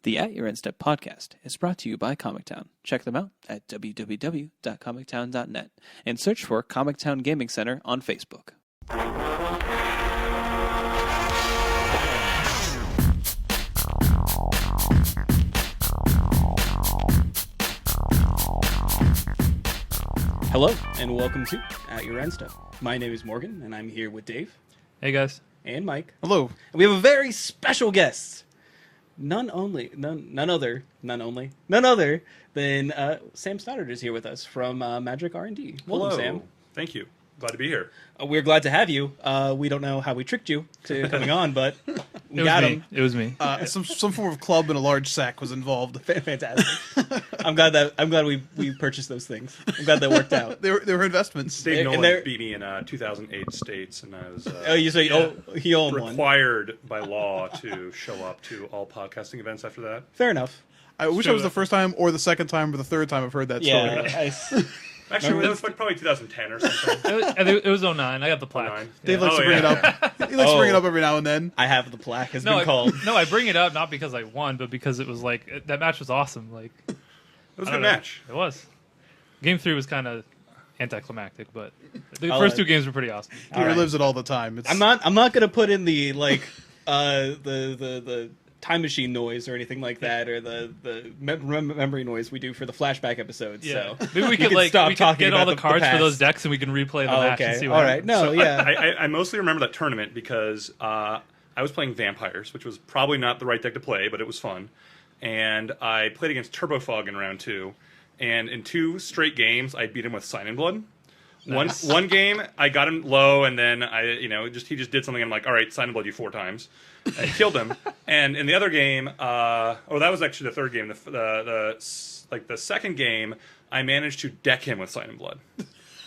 The At Your End Step podcast is brought to you by ComicTown. Check them out at www.comictown.net and search for ComicTown Gaming Center on Facebook. Hello, and welcome to At Your End Step. My name is Morgan, and I'm here with Dave. Hey, guys. And Mike. Hello. And we have a very special guest. None other than Sam Stoddard is here with us from Magic R&D. Welcome, Hello. Sam. Thank you. Glad to be here. We're glad to have you. We don't know how we tricked you to coming on, but we got him. It was me. Some form of club and a large sack was involved. Fantastic. I'm glad we purchased those things. I'm glad that worked out. They were investments. Dave And Nolan beat me in 2008 states, and I was He owned one. required by law to show up to all podcasting events after that. Fair enough. I wish it was the first time or the second time or the third time I've heard that story. Yeah. Actually, it was like probably 2010 or something. It was 09. I got the plaque. 09. Dave Yeah. likes to bring it up. He likes to bring it up every now and then. I have the plaque has No, been called. I bring it up not because I won, but because it was like that match was awesome. Like It was a I good don't know. match. It was. Game 3 was kind of anticlimactic, but the I'll first let- two games were pretty awesome. He relives it all the time. It's, I'm not gonna put in the the time machine noise or anything like that, or the memory noise we do for the flashback episodes. Yeah, So maybe we you could can like stop we could talking get all about the cards for past. those decks and we can replay the Oh, match okay. and see All what right. happens. No, So yeah. I mostly remember that tournament because I was playing Vampires, which was probably not the right deck to play, but it was fun. And I played against Turbofog in round 2. And in 2 straight games, I beat him with Sign in Blood. Nice. One game, I got him low, and then he just did something. I'm like, all right, Sign in Blood you 4 times. I killed him. And in the other game, that was actually the third game. The second game, I managed to deck him with Sign in Blood.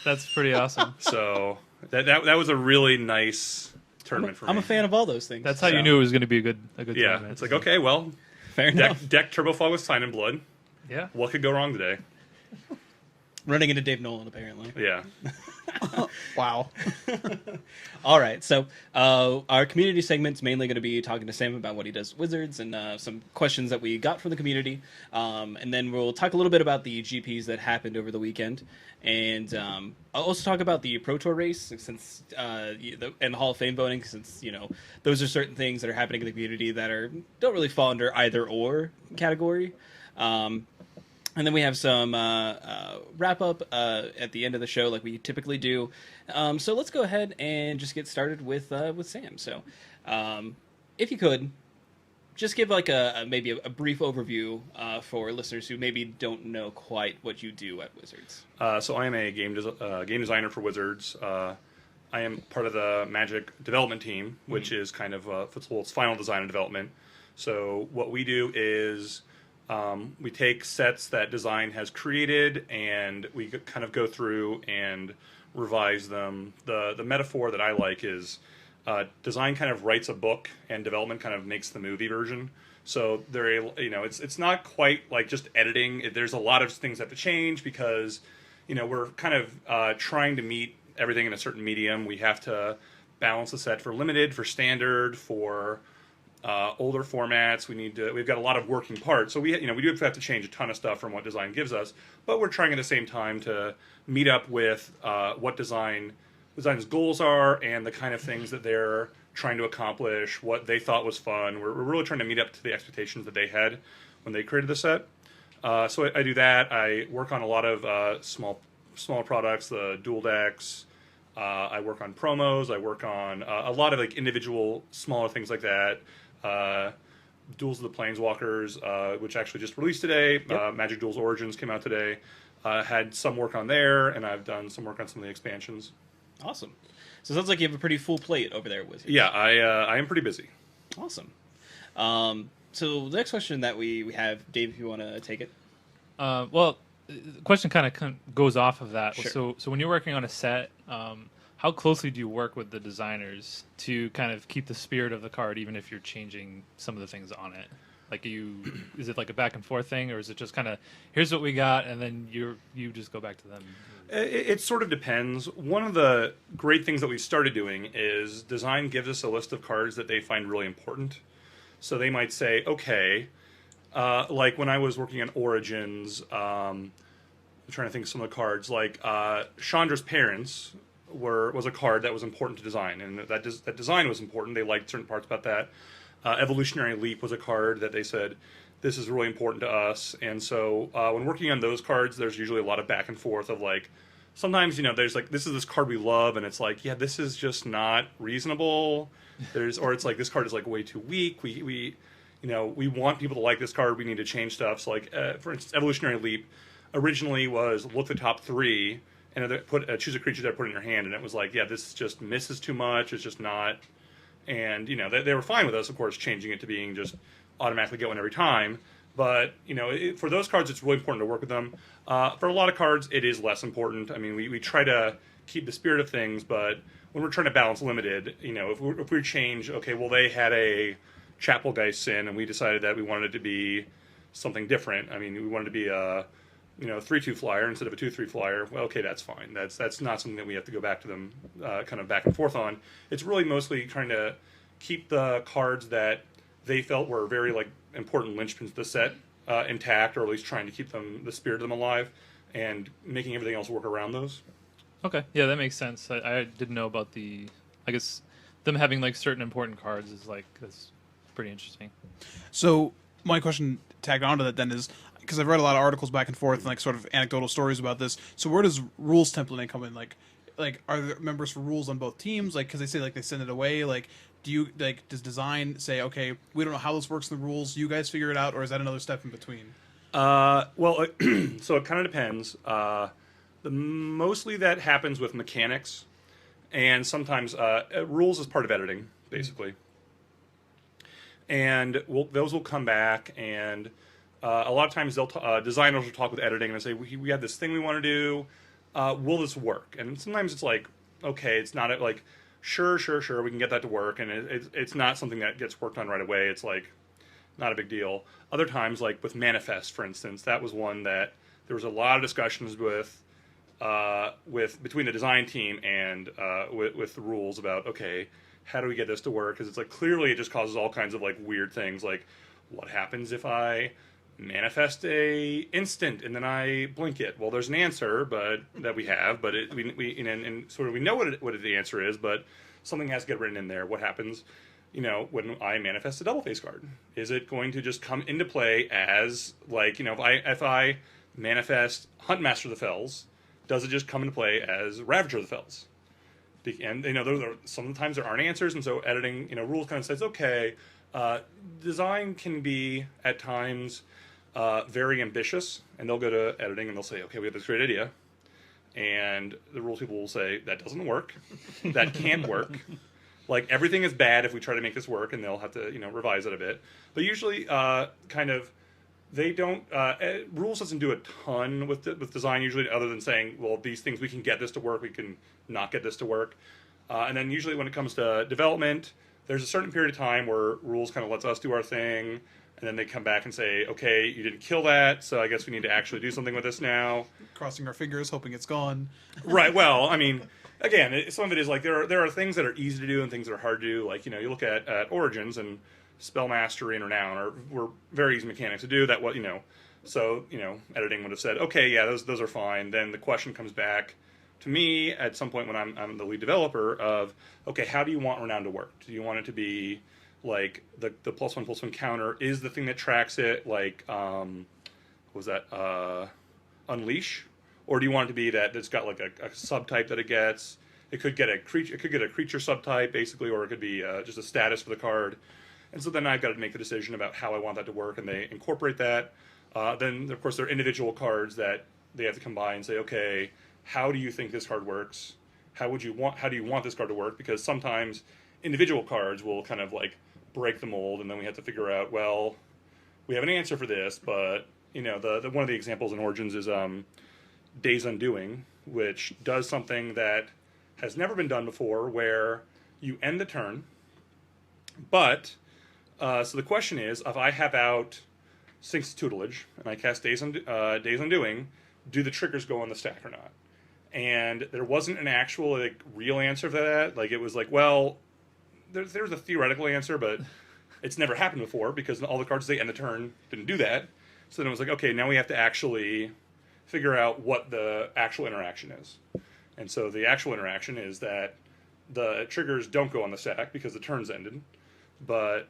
That's pretty awesome. So that was a really nice tournament for me. I'm a fan of all those things. That's how you knew it was going to be a good Yeah, tournament. it's like, okay, well, Fair enough. deck Turbofog with Sign in Blood. Yeah. What could go wrong today? Running into Dave Nolan, apparently. Yeah. wow. All right, so our community segment's mainly going to be talking to Sam about what he does with Wizards and some questions that we got from the community. And then we'll talk a little bit about the GPs that happened over the weekend. And I'll also talk about the Pro Tour race since and the Hall of Fame voting, since those are certain things that are happening in the community that don't really fall under either or category. And then we have some wrap up at the end of the show, like we typically do. So let's go ahead and just get started with Sam. So, if you could, just give like maybe a brief overview for listeners who maybe don't know quite what you do at Wizards. So I am a game designer for Wizards. I am part of the Magic development team, which is kind of its final design and development. So what we do is we take sets that design has created, and we kind of go through and revise them. The metaphor that I like is design kind of writes a book, and development kind of makes the movie version. So it's not quite like just editing. There's a lot of things that have to change because we're kind of trying to meet everything in a certain medium. We have to balance the set for limited, for standard, for older formats. We've got a lot of working parts, so we do have to change a ton of stuff from what design gives us, but we're trying at the same time to meet up with what design's goals are and the kind of things that they're trying to accomplish, what they thought was fun. We're really trying to meet up to the expectations that they had when they created the set. So I do that. I work on a lot of smaller products, the dual decks. I work on promos. I work on a lot of like individual smaller things like that. Duels of the Planeswalkers, which actually just released today. Yep. Magic Duels Origins came out today. Had some work on there, and I've done some work on some of the expansions. Awesome. So it sounds like you have a pretty full plate over there at Wizards. Yeah, I am pretty busy. Awesome. So the next question that we have, Dave, if you want to take it. Well, the question kind of goes off of that. Sure. So when you're working on a set, how closely do you work with the designers to kind of keep the spirit of the card, even if you're changing some of the things on it? Like, is it like a back and forth thing, or is it just kind of here's what we got, and then you just go back to them? It sort of depends. One of the great things that we've started doing is design gives us a list of cards that they find really important. So they might say, okay, Like when I was working on Origins, I'm trying to think of some of the cards. Like Chandra's parents was a card that was important to design, and that design was important. They liked certain parts about that. Evolutionary Leap was a card that they said this is really important to us, and so when working on those cards, there's usually a lot of back and forth of like. Sometimes there's like this is this card we love, and it's like this is just not reasonable. Or it's like this card is like way too weak. We want people to like this card. We need to change stuff. So like for instance, Evolutionary Leap originally was look the top 3 and choose a creature that put in your hand, and it was like this just misses too much. It's just not. And they were fine with us, of course, changing it to being just automatically get one every time. But for those cards, it's really important to work with them. For a lot of cards, it is less important. I mean, we try to keep the spirit of things, but when we're trying to balance limited, if we change, okay, well, they had a Chapelgeist Sin, and we decided that we wanted it to be something different. I mean, we wanted it to be a 3/2 flyer instead of a 2/3 flyer. Well, okay, that's fine. That's not something that we have to go back to them kind of back and forth on. It's really mostly trying to keep the cards that they felt were very like important linchpins to the set intact, or at least trying to keep the spirit of them alive, and making everything else work around those. Okay, yeah, that makes sense. I didn't know about I guess them having like certain important cards that's pretty interesting. So my question tagged onto that then is, because I've read a lot of articles back and forth and like sort of anecdotal stories about this. So where does rules templating come in? Like are there members for rules on both teams? Like, because they say like they send it away. Like, does design say, okay, we don't know how this works in the rules, you guys figure it out, or is that another step in between? Well, so it kind of depends. Mostly that happens with mechanics, and sometimes rules is part of editing, basically. And those will come back, and a lot of times designers will talk with editing and say, we have this thing we want to do. Will this work? And sometimes it's like, okay, it's not like, sure, we can get that to work, and it's not something that gets worked on right away. It's like not a big deal. Other times, like with Manifest, for instance, that was one that there was a lot of discussions with between the design team and with the rules about, okay, how do we get this to work? Because it's like clearly it just causes all kinds of like weird things, like what happens if I manifest a instant and then I blink it? Well, there's an answer, but that we have, but we sort of we know what the answer is, but something has to get written in there. What happens, when I manifest a double face card? Is it going to just come into play as like, if I manifest Huntmaster of the Fells, does it just come into play as Ravager of the Fells? And sometimes there aren't answers, and so editing, rules kind of says, okay, design can be at times very ambitious, and they'll go to editing and they'll say, okay, we have this great idea, and the rules people will say that doesn't work, that can't work, like everything is bad if we try to make this work, and they'll have to revise it a bit. But usually they don't rules doesn't do a ton with design usually, other than saying, well, these things we can get this to work, we can not get this to work, and then usually when it comes to development, there's a certain period of time where rules kind of lets us do our thing, and then they come back and say, okay, you didn't kill that, so I guess we need to actually do something with this now. Crossing our fingers, hoping it's gone. Right. Well, I mean, again, some of it is like there are things that are easy to do and things that are hard to do. Like you look at Origins, and Spell Mastery and Renown were very easy mechanics to do. That so editing would have said, okay, yeah, those are fine. Then the question comes back to me at some point when I'm the lead developer of, okay, how do you want Renown to work? Do you want it to be like the +1/+1 counter is the thing that tracks it, like what was that, Unleash, or do you want it to be that it's got like a subtype that it gets? It could get a creature subtype basically, or it could be just a status for the card. And so then I've got to make the decision about how I want that to work, and they incorporate that. Then of course there are individual cards that they have to combine and say, okay, how do you think this card works? How do you want this card to work? Because sometimes individual cards will kind of like break the mold, and then we have to figure out, well, we have an answer for this, but the one of the examples in Origins is Days Undoing, which does something that has never been done before, where you end the turn, but so the question is, if I have out Sphinx's Tutelage and I cast Days Undoing, do the triggers go on the stack or not? And there wasn't an actual like real answer for that. Like it was like, well, there's a theoretical answer, but it's never happened before because all the cards they end the turn didn't do that. So then it was like, okay, now we have to actually figure out what the actual interaction is. And so the actual interaction is that the triggers don't go on the stack because the turn's ended. But,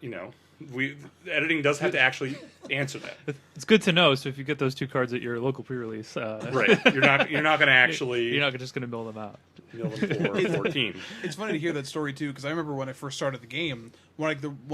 editing does have to actually answer that. It's good to know. So if you get those 2 cards at your local pre-release, Right, you're not going to actually you're not just going to mill them out. mill them for 14. It's funny to hear that story too, because I remember when I first started the game, one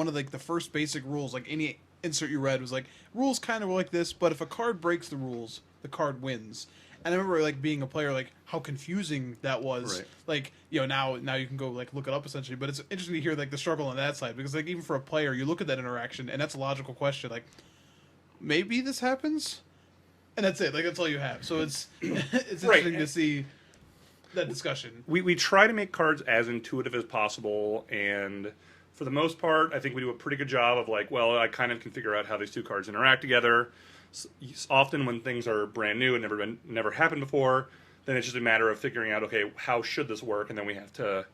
of the first basic rules, like any insert you read was like rules kind of like this, but if a card breaks the rules, the card wins. And I remember like being a player, like how confusing that was. Right. Like now you can go like look it up essentially, but it's interesting to hear like the struggle on that side, because like even for a player, you look at that interaction and that's a logical question, like maybe this happens, and that's it. Like that's all you have. So it's it's interesting to see that discussion. We try to make cards as intuitive as possible, and for the most part, I think we do a pretty good job of like, well, I kind of can figure out how these 2 cards interact together. Often when things are brand new and never happened before, then it's just a matter of figuring out, okay, how should this work, and then we have to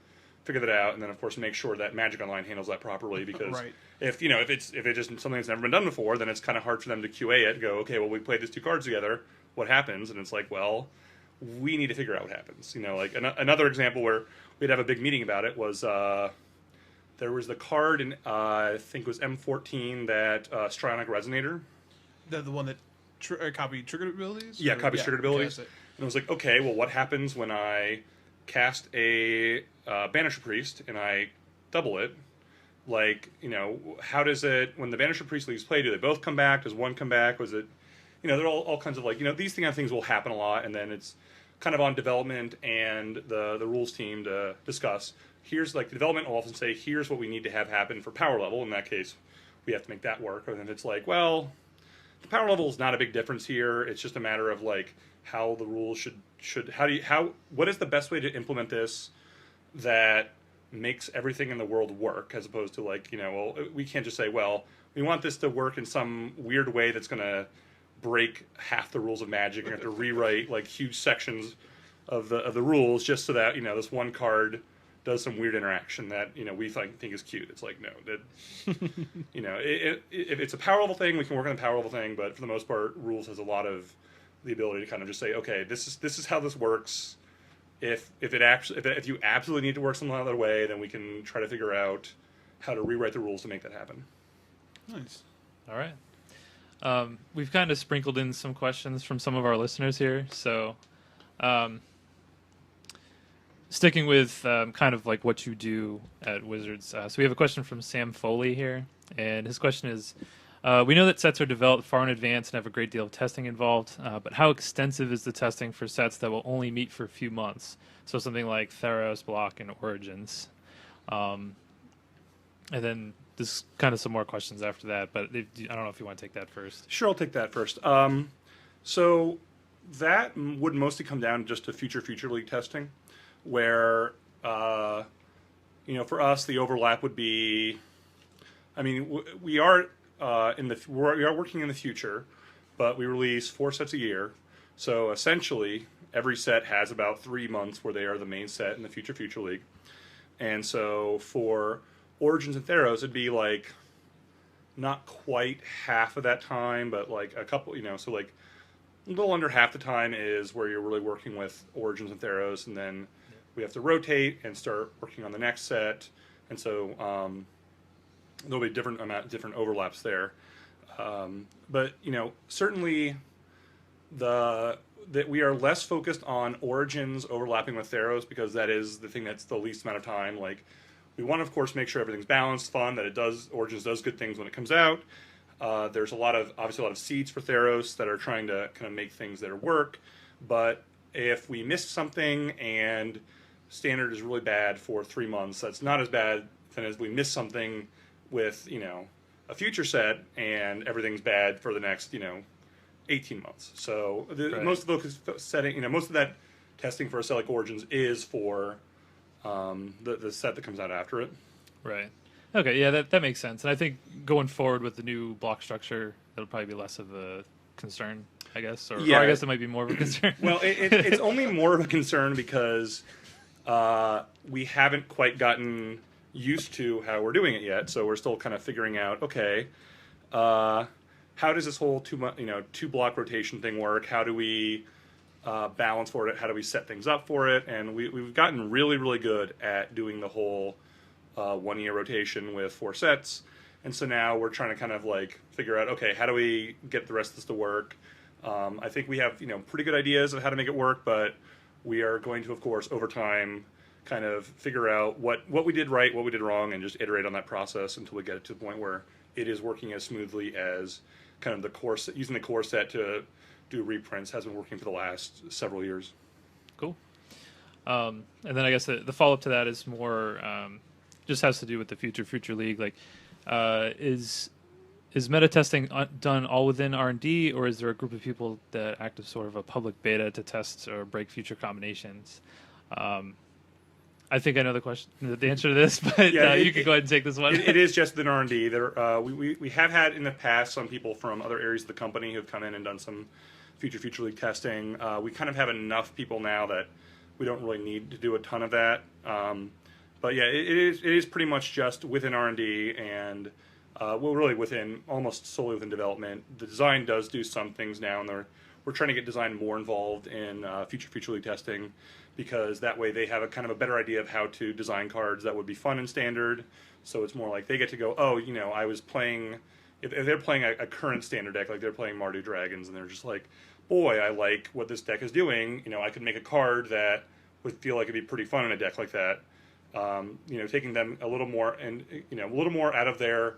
figure that out, and then of course make sure that Magic Online handles that properly, because Right. if it's just something that's never been done before, then it's kind of hard for them to QA it, go, okay, well, we played these 2 cards together, what happens? And it's like, well, we need to figure out what happens. Like another example where we'd have a big meeting about it was there was the card in I think it was M14 that Strionic Resonator. The one that copied triggered abilities. Yeah, copies triggered abilities. Okay, And I was like, okay, well, what happens when I cast a Banisher Priest and I double it? Like, how does it, when the Banisher Priest leaves play, do they both come back? Does one come back? Was it, there are all kinds of like, these kind of things will happen a lot, and then it's kind of on development and the rules team to discuss. Here's like the development will often say, here's what we need to have happen for power level. In that case, we have to make that work. And then it's like, well, the power level is not a big difference here. It's just a matter of like how the rules should what is the best way to implement this that makes everything in the world work, as opposed to like, well, we can't just say, well, we want this to work in some weird way that's going to break half the rules of Magic and have to rewrite like huge sections of the rules just so that, this one card does some weird interaction that we think is cute. It's like, no, that if it's a power level thing, we can work on the power level thing, but for the most part, rules has a lot of the ability to kind of just say, okay, this is how this works. If you absolutely need to work some other way, then we can try to figure out how to rewrite the rules to make that happen. Nice. All right. We've kind of sprinkled in some questions from some of our listeners here, so. Sticking with kind of like what you do at Wizards. So we have a question from Sam Foley here, and his question is, we know that sets are developed far in advance and have a great deal of testing involved, but how extensive is the testing for sets that will only meet for a few months? So something like Theros, Block, and Origins. And then there's kind of some more questions after that, but I don't know if you want to take that first. Sure, I'll take that first. So that would mostly come down just to future league testing, where for us the overlap would be, we are working in the future, but we release 4 sets a year, so essentially every set has about 3 months where they are the main set in the future league. And so for Origins and Theros, it'd be like not quite half of that time, but like a couple, so like a little under half the time is where you're really working with Origins and Theros, and then we have to rotate and start working on the next set, and so there'll be different overlaps there. But certainly that we are less focused on Origins overlapping with Theros, because that is the thing that's the least amount of time. Like, we want to, of course, make sure everything's balanced, fun, that Origins does good things when it comes out. There's obviously a lot of seeds for Theros that are trying to kind of make things that work, but if we miss something and Standard is really bad for 3 months, that's not as bad than as we miss something with a future set and everything's bad for the next 18 months. So Right. most of the setting, most of that testing for a set like Origins is for the set that comes out after it. Right. Okay, yeah, that makes sense. And I think going forward with the new block structure, it'll probably be less of a concern, I guess. Or I guess it might be more of a concern. Well, it's only more of a concern because we haven't quite gotten used to how we're doing it yet. So we're still kind of figuring out, okay, how does this whole two block rotation thing work? How do we balance for it? How do we set things up for it? And we've gotten really, really good at doing the whole 1 year rotation with 4 sets. And so now we're trying to kind of like figure out, okay, how do we get the rest of this to work? I think we have, pretty good ideas of how to make it work, but we are going to, of course, over time, kind of figure out what we did right, what we did wrong, and just iterate on that process until we get it to the point where it is working as smoothly as kind of the core set, using the core set to do reprints has been working for the last several years. Cool. And then I guess the follow-up to that is more just has to do with the Future League. Like, is meta testing done all within R&D, or is there a group of people that act as sort of a public beta to test or break future combinations? I think I know the answer to this, but Yeah, you can go ahead and take this one. It is just within R&D. We have had in the past some people from other areas of the company who've come in and done some Future League testing. We kind of have enough people now that we don't really need to do a ton of that. But yeah, it is pretty much just within R&D and really almost solely within development. The design does do some things now, and we're trying to get design more involved in Future League testing, because that way they have a kind of a better idea of how to design cards that would be fun in standard. So it's more like they get to go, I was playing, if they're playing a current standard deck, like they're playing Mardu Dragons, and they're just like, boy, I like what this deck is doing. I could make a card that would feel like it'd be pretty fun in a deck like that. Taking them a little more out of their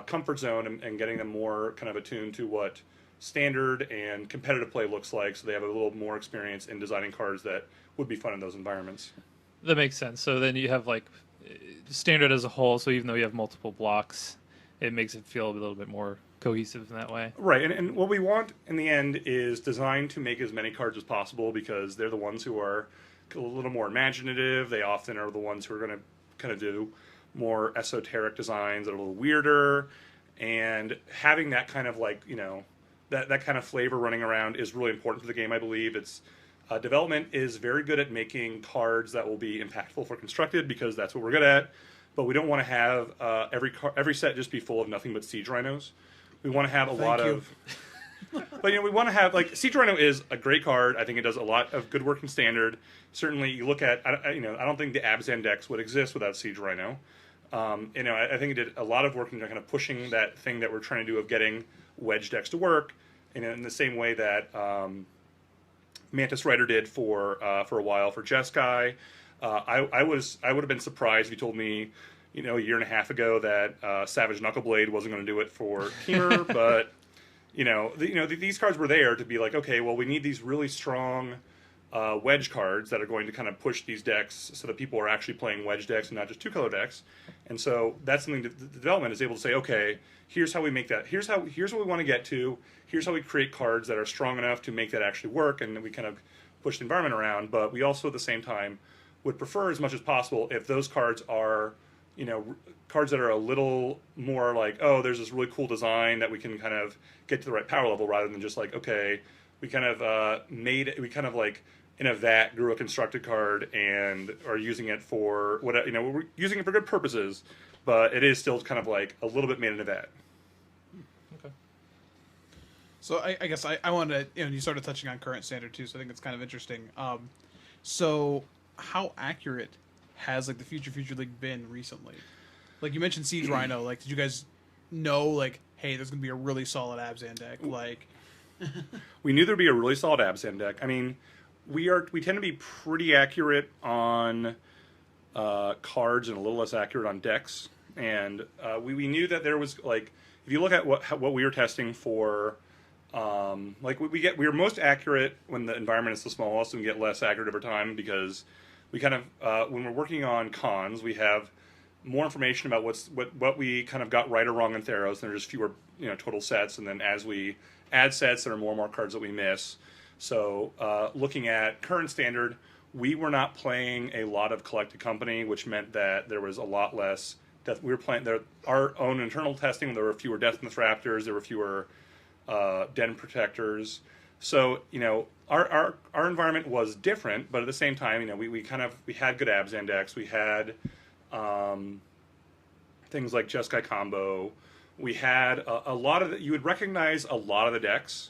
comfort zone and getting them more kind of attuned to what standard and competitive play looks like, so they have a little more experience in designing cards that would be fun in those environments. That makes sense. So then you have like standard as a whole, so even though you have multiple blocks, it makes it feel a little bit more cohesive in that way. Right, and what we want in the end is design to make as many cards as possible, because they're the ones who are a little more imaginative. They often are the ones who are going to kind of do more esoteric designs that are a little weirder, and having that kind of like, that kind of flavor running around is really important for the game, I believe. It's development is very good at making cards that will be impactful for constructed, because that's what we're good at. But we don't want to have every set just be full of nothing but siege rhinos. We want to have a lot of. But we want to have, like, Siege Rhino is a great card. I think it does a lot of good work in standard. Certainly, you look at, I don't think the Abzan decks would exist without Siege Rhino. I think it did a lot of work in kind of pushing that thing that we're trying to do of getting Wedge decks to work, in the same way that Mantis Rider did for a while for Jeskai. I would have been surprised if you told me, a year and a half ago that Savage Knuckleblade wasn't going to do it for Teamer, but these cards were there to be like, okay, well, we need these really strong Wedge cards that are going to kind of push these decks so that people are actually playing Wedge decks and not just 2-color decks. And so that's something that the development is able to say, okay, here's how we make that. Here's what we want to get to. Here's how we create cards that are strong enough to make that actually work, and then we kind of push the environment around. But we also, at the same time, would prefer as much as possible if those cards are, cards that are a little more like, oh, there's this really cool design that we can kind of get to the right power level, rather than just like, okay, we kind of in a vat grew a constructed card and are using it for what, we're using it for good purposes, but it is still kind of like a little bit made in a vat. Okay. So I guess I wanted to, you started touching on current standard too, so I think it's kind of interesting. So how accurate has like the Future League been recently? Like you mentioned Siege Rhino, like did you guys know like, hey, there's gonna be a really solid Abzan deck? Like we knew there'd be a really solid Abzan deck. I mean, we tend to be pretty accurate on cards and a little less accurate on decks, and we knew that there was like, if you look at what we were testing for, like we were most accurate when the environment is the smallest, and we get less accurate over time because we kind of when we're working on cons, we have more information about what we kind of got right or wrong in Theros, and there's just fewer total sets, and then as we add sets, there are more and more cards that we miss. So looking at current standard, we were not playing a lot of Collected Company, which meant that there was a lot less death. We were playing our own internal testing. There were fewer Death in the Raptors. There were fewer Den Protectors. So our environment was different, but at the same time, we had good Abzan decks. We had things like Jeskai combo. We had a lot of you would recognize a lot of the decks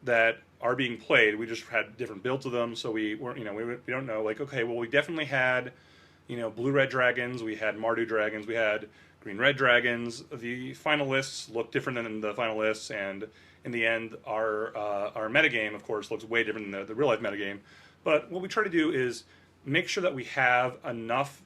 that are being played. We just had different builds of them, so we weren't, we don't know. Like, okay, well, we definitely had, blue-red dragons. We had Mardu dragons. We had green-red dragons. The finalists look different than the finalists, and in the end, our metagame, of course, looks way different than the real-life metagame. But what we try to do is make sure that we have enough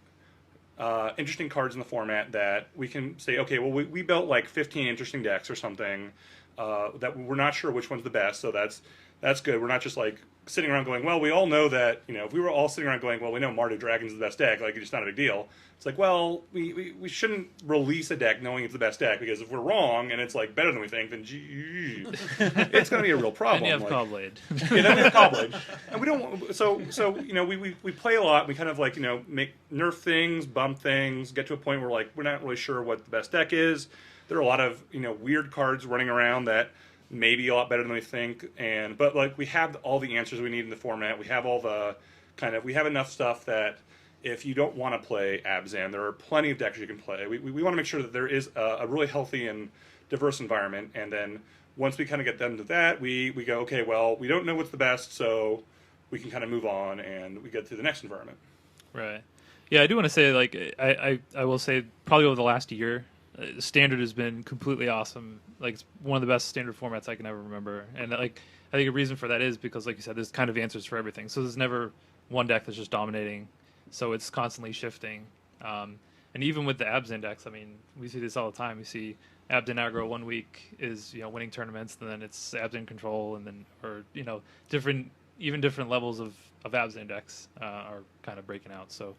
interesting cards in the format that we can say, okay, well, we built like 15 interesting decks or something that we're not sure which one's the best, so that's good. We're not just like sitting around going, well, we all know that, if we were all sitting around going, well, we know Mardu Dragon's the best deck, like, it's not a big deal. It's like, well, we shouldn't release a deck knowing it's the best deck, because if we're wrong and it's like better than we think, then it's going to be a real problem. And you have like, Cobblade. Yeah, then we have Cobblade. And we don't, so we play a lot. We kind of like, make nerf things, bump things, get to a point where like we're not really sure what the best deck is. There are a lot of, weird cards running around that may be a lot better than we think, but like we have all the answers we need in the format. We have all the we have enough stuff that if you don't want to play Abzan, there are plenty of decks you can play. We want to make sure that there is a really healthy and diverse environment, and then once we kind of get done to that, we go, okay, well, we don't know what's the best, so we can kind of move on and we get to the next environment. Right. Yeah, I do want to say, like, I will say probably over the last year, Standard has been completely awesome. Like, it's one of the best Standard formats I can ever remember. And, like, I think a reason for that is because, like you said, there's kind of answers for everything. So there's never one deck that's just dominating. So it's constantly shifting. And even with the Abzan decks, I mean, we see this all the time. We see Abzan aggro one week is, winning tournaments, and then it's Abzan control, and then, different levels of Abzan decks are kind of breaking out. So,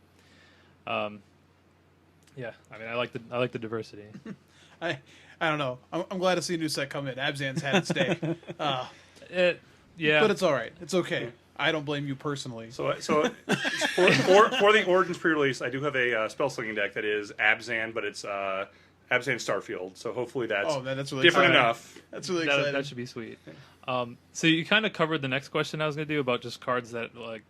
yeah, I mean, I like the diversity. I don't know. I'm glad to see a new set come in. Abzan's had its day. Yeah, but it's all right. It's okay. I don't blame you personally. So for the Origins pre-release, I do have a spell slinging deck that is Abzan, but it's Abzan Starfield. So hopefully that's really different exciting. enough. That's really exciting. That should be sweet. So you kind of covered the next question I was going to do about just cards that like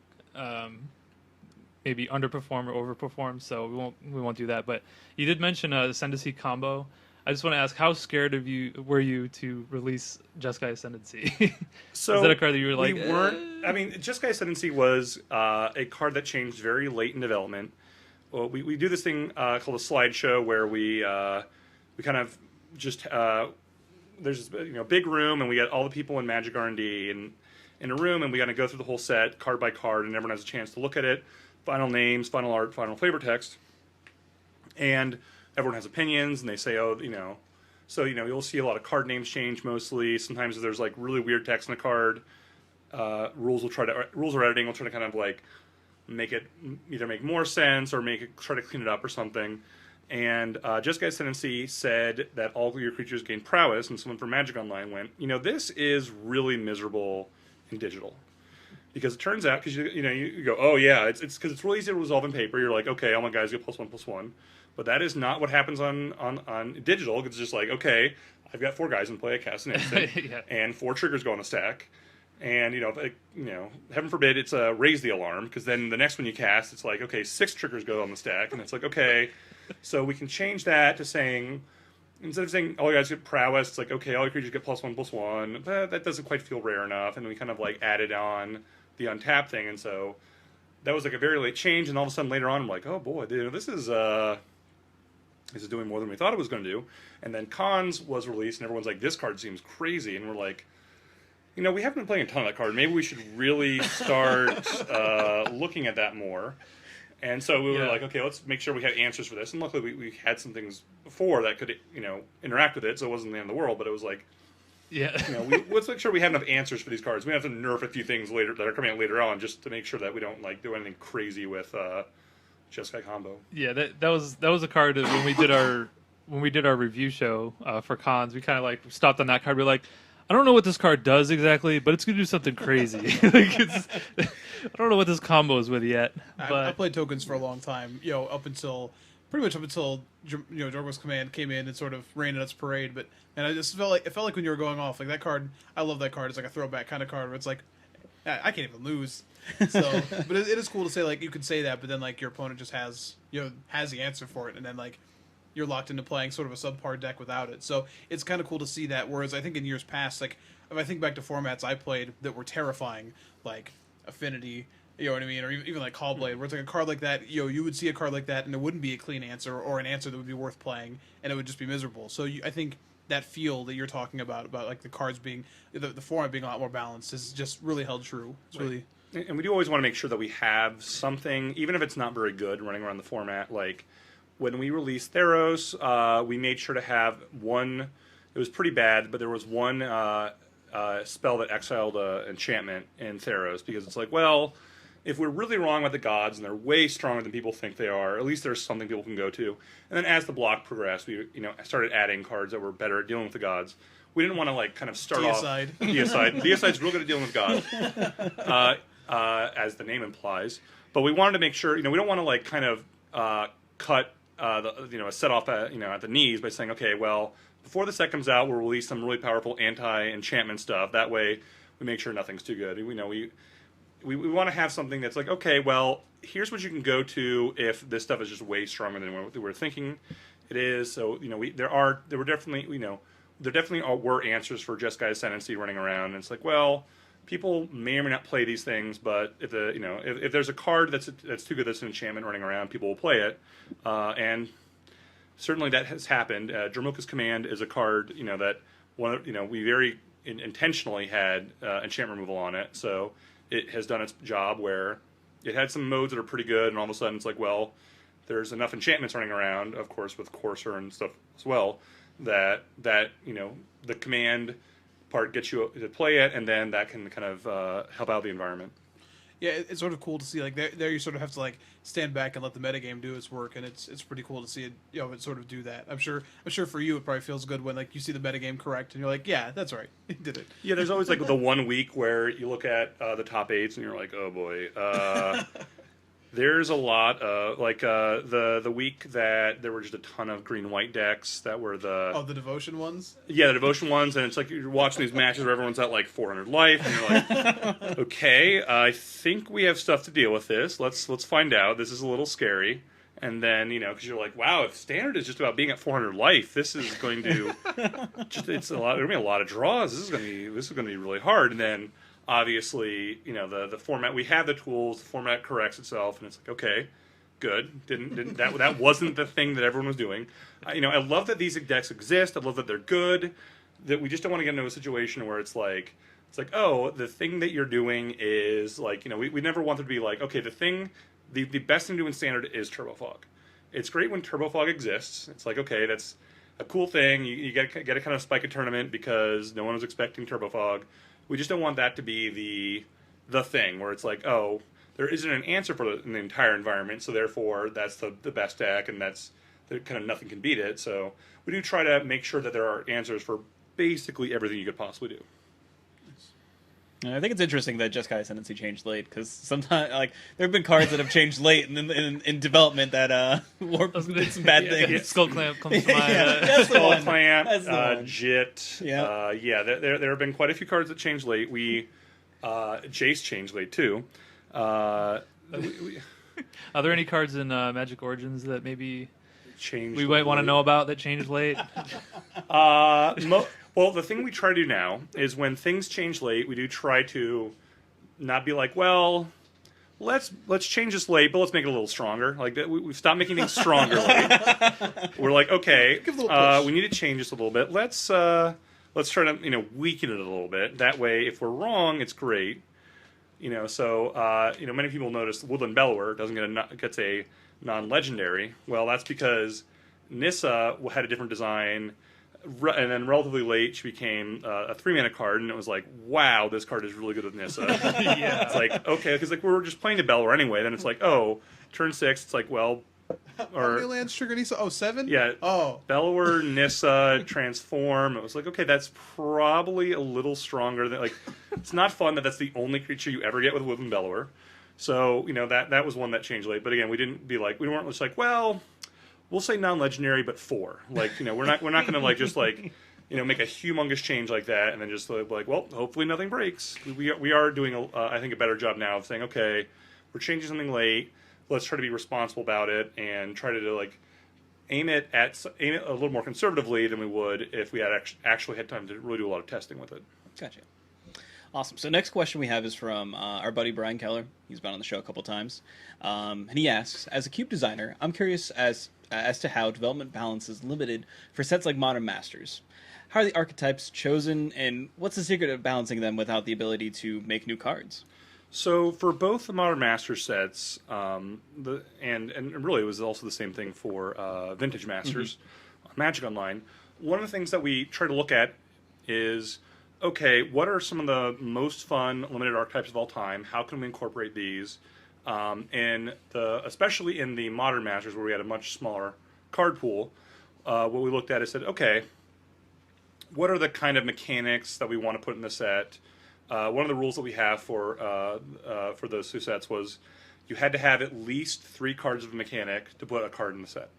maybe underperform or overperform. So we won't do that. But you did mention Ascendancy combo. I just want to ask, how scared were you to release Jeskai Ascendancy? So is that a card that you were like? We weren't. I mean, Jeskai Ascendancy was a card that changed very late in development. Well, we do this thing called a slideshow where we kind of just there's this, big room, and we get all the people in Magic R&D in a room, and we got to go through the whole set card by card, and everyone has a chance to look at it. Final names, final art, final flavor text, and everyone has opinions, and they say, so you'll see a lot of card names change mostly. Sometimes there's like really weird text in a card. Rules or editing will try to kind of like make it either make more sense or try to clean it up or something. And Jeskai Ascendancy said that all of your creatures gain prowess, and someone from Magic Online went, this is really miserable in digital. Because it turns out, because you go, oh yeah, it's because it's really easy to resolve in paper. You're like, okay, all my guys get +1/+1. But that is not what happens on digital. It's just like, okay, I've got 4 guys in play, I cast an instant, Yeah. and 4 triggers go on the stack. And, heaven forbid it's raise the alarm, because then the next one you cast, it's like, okay, 6 triggers go on the stack. And it's like, okay, so we can change that to saying, instead of saying all you guys get prowess, it's like, okay, all your creatures get +1/+1. But that doesn't quite feel rare enough. And we kind of like added on the untap thing. And so that was like a very late change. And all of a sudden later on, I'm like, oh boy, this is doing more than we thought it was going to do. And then Cons was released, and everyone's like, this card seems crazy. And we're like, we haven't been playing a ton of that card. Maybe we should really start looking at that more. And so we were like, okay, let's make sure we have answers for this. And luckily we had some things before that could, interact with it, so it wasn't the end of the world, but it was like, let's make sure we have enough answers for these cards. We have to nerf a few things later that are coming out later on, just to make sure that we don't like do anything crazy with Jeskai combo. Yeah, that was a card that when we did our review show for Cons, we kind of like stopped on that card. We're like, I don't know what this card does exactly, but it's going to do something crazy. I don't know what this combo is with yet. But I played tokens for a long time, pretty much up until Jorgo's Command came in and sort of ran its parade. But I just felt like when you were going off, like that card, I love that card. It's like a throwback kind of card where it's like, I can't even lose. So, but it is cool to say like you can say that, but then like your opponent just has the answer for it, and then like you're locked into playing sort of a subpar deck without it. So it's kind of cool to see that. Whereas I think in years past, like if I think back to formats I played that were terrifying, like Affinity, you know what I mean, or even like Callblade, where it's like a card like that, you would see a card like that, and it wouldn't be a clean answer or an answer that would be worth playing, and it would just be miserable. So I think that feel that you're talking about like the cards being the format being a lot more balanced is just really held true. It's really. And we do always want to make sure that we have something, even if it's not very good, running around the format. Like when we released Theros, we made sure to have one. It was pretty bad, but there was one spell that exiled an enchantment in Theros because it's like, well, if we're really wrong about the gods and they're way stronger than people think they are, at least there's something people can go to. And then as the block progressed, we started adding cards that were better at dealing with the gods. We didn't want to like kind of start Deicide. off Deicide. Deicide's real good at dealing with gods, as the name implies. But we wanted to make sure, we don't want to like kind of cut a set off at the knees by saying, okay, well, before the set comes out, we'll release some really powerful anti-enchantment stuff. That way, we make sure nothing's too good. We want to have something that's like, okay, well, here's what you can go to if this stuff is just way stronger than what we're thinking it is. So there definitely were answers for Jeskai Ascendancy running around, and it's like, well, people may or may not play these things, but if there's a card that's too good, that's an enchantment running around, people will play it, and certainly that has happened. Dromoka's Command is a card that we very intentionally had enchantment removal on it, so it has done its job where it had some modes that are pretty good, and all of a sudden it's like, well, there's enough enchantments running around, of course, with Courser and stuff as well, that the command part gets you to play it, and then that can kind of help out the environment. Yeah, it's sort of cool to see. Like there, you sort of have to like stand back and let the metagame do its work, and it's pretty cool to see it. It sort of do that. I'm sure for you, it probably feels good when like you see the metagame correct, and you're like, yeah, that's right, it did it. Yeah, there's always like the 1 week where you look at the top eights, and you're like, oh boy. There's a lot of like the week that there were just a ton of green-white decks that were the devotion ones. Yeah, the devotion ones, and it's like you're watching these matches where everyone's at like 400 life, and you're like, okay, I think we have stuff to deal with this. Let's find out. This is a little scary, and then because you're like, wow, if standard is just about being at 400 life, this is going to it's a lot. There's gonna be a lot of draws. This is gonna be really hard, and then. Obviously, the format, we have the tools, the format corrects itself, and it's like, okay, good. That wasn't the thing that everyone was doing. I love that these decks exist. I love that they're good. That we just don't want to get into a situation where it's like, oh, the thing that you're doing is like, we never want it to be like, okay, the best thing to do in standard is Turbo Fog. It's great when Turbo Fog exists. It's like, okay, that's a cool thing. You get to kind of spike a tournament because no one was expecting Turbo Fog. We just don't want that to be the thing where it's like, oh, there isn't an answer for the entire environment, so therefore that's the best deck, and that's kind of nothing can beat it. So we do try to make sure that there are answers for basically everything you could possibly do. I think it's interesting that Jeskai Ascendancy changed late, because sometimes like there have been cards that have changed late in development that did some bad things. Yeah, Skull Clamp comes to mind. That's the one. Skull Clamp, That's the one. Jit. Yeah. There have been quite a few cards that changed late. Jace changed late too. Are there any cards in Magic Origins that maybe changed we might want to know about that changed late? Well, the thing we try to do now is when things change late, we do try to not be like, well, let's change this late, but let's make it a little stronger. Like that, we've stopped making things stronger late. We're like, okay, Give a little push. we need to change this a little bit. Let's try to weaken it a little bit. That way, if we're wrong, it's great. So many people notice Woodland Bellower gets a non-legendary. Well, that's because Nissa had a different design. And then relatively late, she became a 3-mana card, and it was like, wow, this card is really good with Nissa. Yeah. It's like, okay, because like we were just playing the Bellower anyway. Then it's like, oh, turn 6. It's like, well, How many lands trigger Nissa? Oh, 7? Yeah. Oh. Bellower, Nissa, transform. It was like, okay, that's probably a little stronger than it's not fun that's the only creature you ever get with Woodland Bellower. So that was one that changed late. But again, we weren't just like, well, we'll say non-legendary, but 4. We're not going to make a humongous change like that, and then just like, well, hopefully nothing breaks. We are doing, I think, a better job now of saying, okay, we're changing something late. Let's try to be responsible about it and try to like aim it a little more conservatively than we would if we had actually had time to really do a lot of testing with it. Gotcha. Awesome. So next question we have is from our buddy Brian Keller. He's been on the show a couple times, and he asks, as a cube designer, I'm curious as to how development balance is limited for sets like Modern Masters. How are the archetypes chosen, and what's the secret of balancing them without the ability to make new cards? So for both the Modern Masters sets, and really it was also the same thing for Vintage Masters on Magic Online. One of the things that we try to look at is, okay, what are some of the most fun limited archetypes of all time? How can we incorporate these? Especially in the Modern Masters, where we had a much smaller card pool, what we looked at is said, okay, what are the kind of mechanics that we want to put in the set? One of the rules that we have for those two sets was you had to have at least 3 cards of a mechanic to put a card in the set.